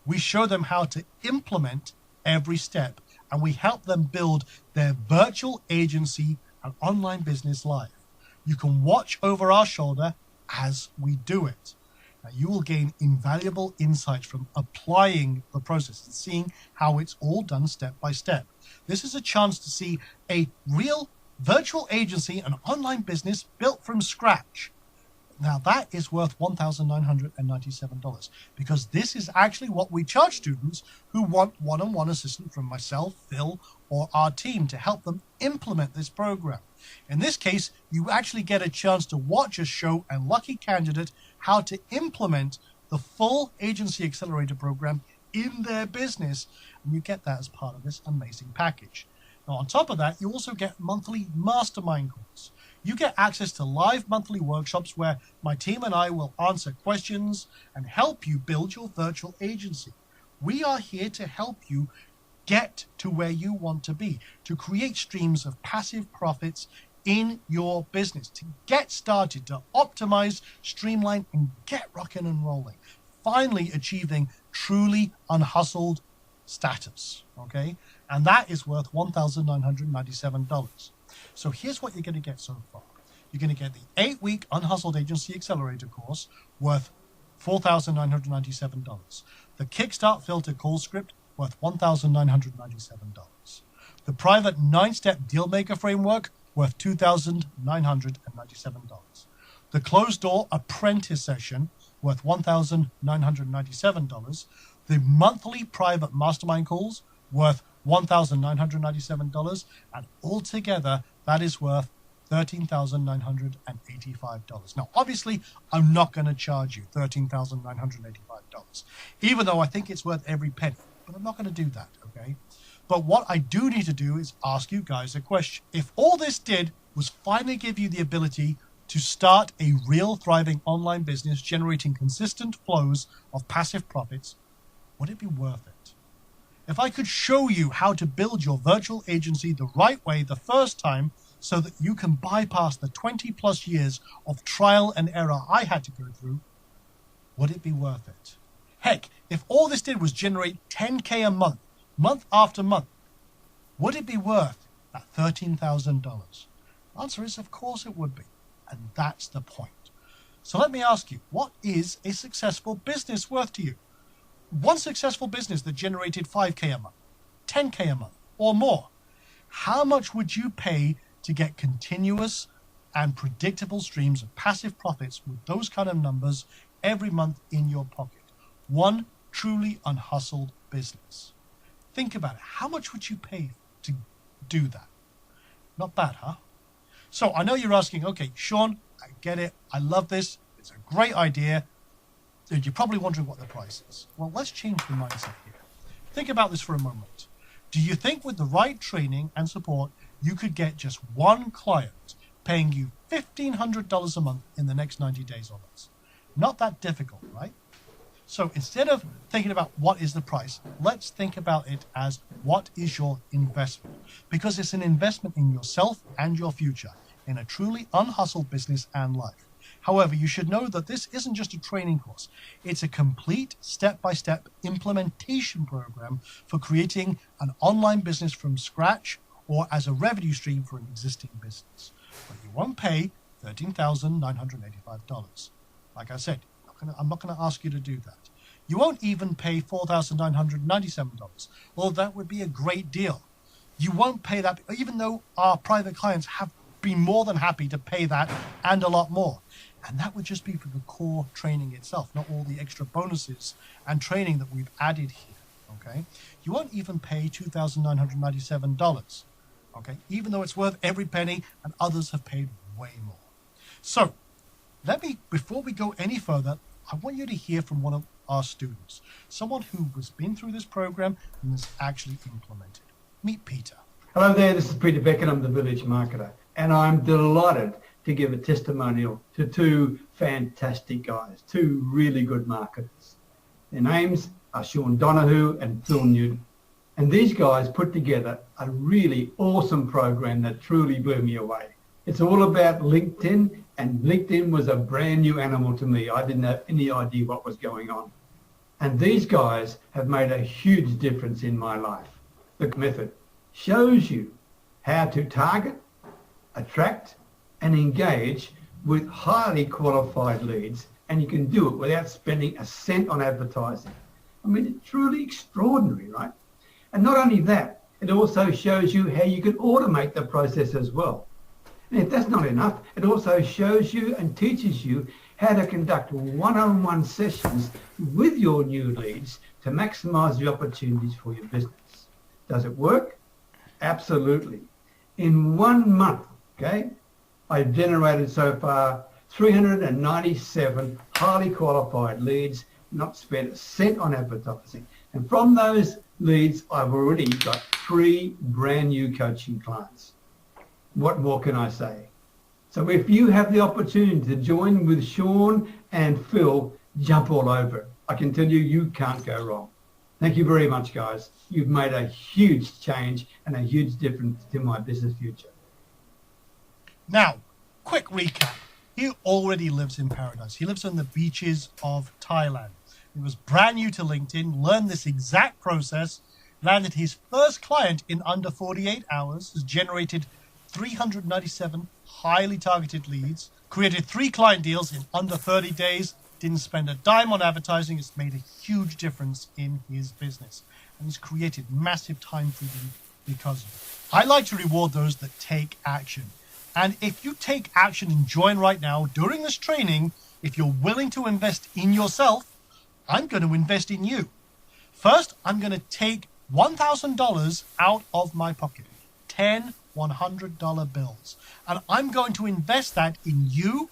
We show them how to implement every step, and we help them build their virtual agency and online business live. You can watch over our shoulder as we do it. Now, you will gain invaluable insights from applying the process and seeing how it's all done step by step. This is a chance to see a real virtual agency and online business built from scratch. Now, that is worth $1,997 because this is actually what we charge students who want one-on-one assistance from myself, Phil, or our team to help them implement this program. In this case, you actually get a chance to watch us show a lucky candidate how to implement the full Agency Accelerator program in their business, and you get that as part of this amazing package. Now, on top of that, you also get monthly mastermind calls. You get access to live monthly workshops where my team and I will answer questions and help you build your virtual agency. We are here to help you get to where you want to be, to create streams of passive profits in your business, to get started, to optimize, streamline, and get rocking and rolling. Finally achieving truly unhustled status, okay? And that is worth $1,997. So here's what you're going to get so far. You're going to get the 8-week Unhustled Agency Accelerator course worth $4,997. The Kickstart Filter call script worth $1,997. The private 9-step Dealmaker framework worth $2,997. The closed door apprentice session worth $1,997. The monthly private mastermind calls worth $1,997, and altogether that is worth $13,985. Now, obviously, I'm not going to charge you $13,985, even though I think it's worth every penny, but I'm not going to do that, okay? But what I do need to do is ask you guys a question. If all this did was finally give you the ability to start a real thriving online business generating consistent flows of passive profits, would it be worth it? If I could show you how to build your virtual agency the right way the first time so that you can bypass the 20 plus years of trial and error I had to go through, would it be worth it? Heck, if all this did was generate 10K a month, month after month, would it be worth that $13,000? The answer is, of course it would be. And that's the point. So let me ask you, what is a successful business worth to you? One successful business that generated 5K a month, 10K a month, or more. How much would you pay to get continuous and predictable streams of passive profits with those kind of numbers every month in your pocket? One truly unhustled business. Think about it. How much would you pay to do that? Not bad, huh? So I know you're asking, okay, Sean, I get it. I love this. It's a great idea. You're probably wondering what the price is. Well, let's change the mindset here. Think about this for a moment. Do you think with the right training and support, you could get just one client paying you $1,500 a month in the next 90 days or less? Not that difficult, right? So instead of thinking about what is the price, let's think about it as what is your investment? Because it's an investment in yourself and your future, in a truly unhustled business and life. However, you should know that this isn't just a training course. It's a complete step-by-step implementation program for creating an online business from scratch or as a revenue stream for an existing business. But you won't pay $13,985. Like I said, I'm not going to ask you to do that. You won't even pay $4,997, although that would be a great deal. You won't pay that, even though our private clients have been more than happy to pay that and a lot more. And that would just be for the core training itself, not all the extra bonuses and training that we've added here, okay? You won't even pay $2,997, okay? Even though it's worth every penny and others have paid way more. So before we go any further, I want you to hear from one of our students, someone who has been through this program and has actually implemented. Meet Peter. Hello there, this is Peter Beckett. I'm the Village Marketer, and I'm delighted to give a testimonial to two fantastic guys, two really good marketers. Their names are Sean Donahue and Phil Newton. And these guys put together a really awesome program that truly blew me away. It's all about LinkedIn, and LinkedIn was a brand new animal to me. I didn't have any idea what was going on. And these guys have made a huge difference in my life. The method shows you how to target, attract, and engage with highly qualified leads, and you can do it without spending a cent on advertising. I mean, it's truly extraordinary, right? And not only that, it also shows you how you can automate the process as well. And if that's not enough, it also shows you and teaches you how to conduct one-on-one sessions with your new leads to maximize the opportunities for your business. Does it work? Absolutely. In 1 month, okay, I've generated so far 397 highly qualified leads, not spent a cent on advertising. And from those leads, I've already got 3 brand new coaching clients. What more can I say? So if you have the opportunity to join with Sean and Phil, jump all over it. I can tell you, you can't go wrong. Thank you very much, guys. You've made a huge change and a huge difference to my business future. Now, quick recap. He already lives in paradise. He lives on the beaches of Thailand. He was brand new to LinkedIn, learned this exact process, landed his first client in under 48 hours, has generated 397 highly targeted leads, created 3 client deals in under 30 days, didn't spend a dime on advertising. It's made a huge difference in his business, and he's created massive time freedom because of it. I like to reward those that take action. And if you take action and join right now during this training, if you're willing to invest in yourself, I'm going to invest in you. First, I'm going to take $1,000 out of my pocket, 10 $100 bills, and I'm going to invest that in you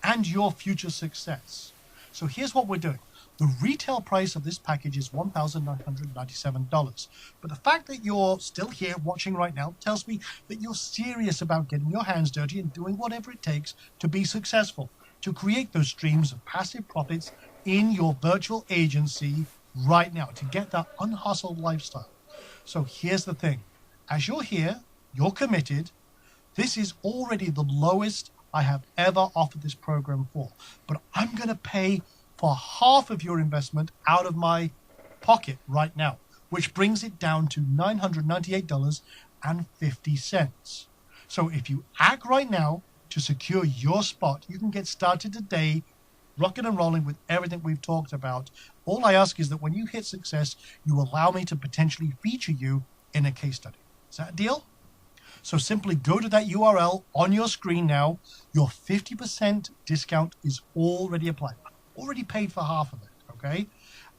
and your future success. So here's what we're doing. The retail price of this package is $1,997. But the fact that you're still here watching right now tells me that you're serious about getting your hands dirty and doing whatever it takes to be successful, to create those streams of passive profits in your virtual agency right now, to get that unhustled lifestyle. So here's the thing. As you're here, you're committed. This is already the lowest I have ever offered this program for. But I'm going to pay for half of your investment out of my pocket right now, which brings it down to $998.50. So if you act right now to secure your spot, you can get started today, rocking and rolling with everything we've talked about. All I ask is that when you hit success, you allow me to potentially feature you in a case study. Is that a deal? So simply go to that URL on your screen now. Your 50% discount is already applied. Already paid for half of it, okay?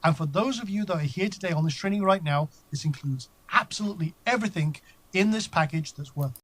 And for those of you that are here today on this training right now, this includes absolutely everything in this package that's worth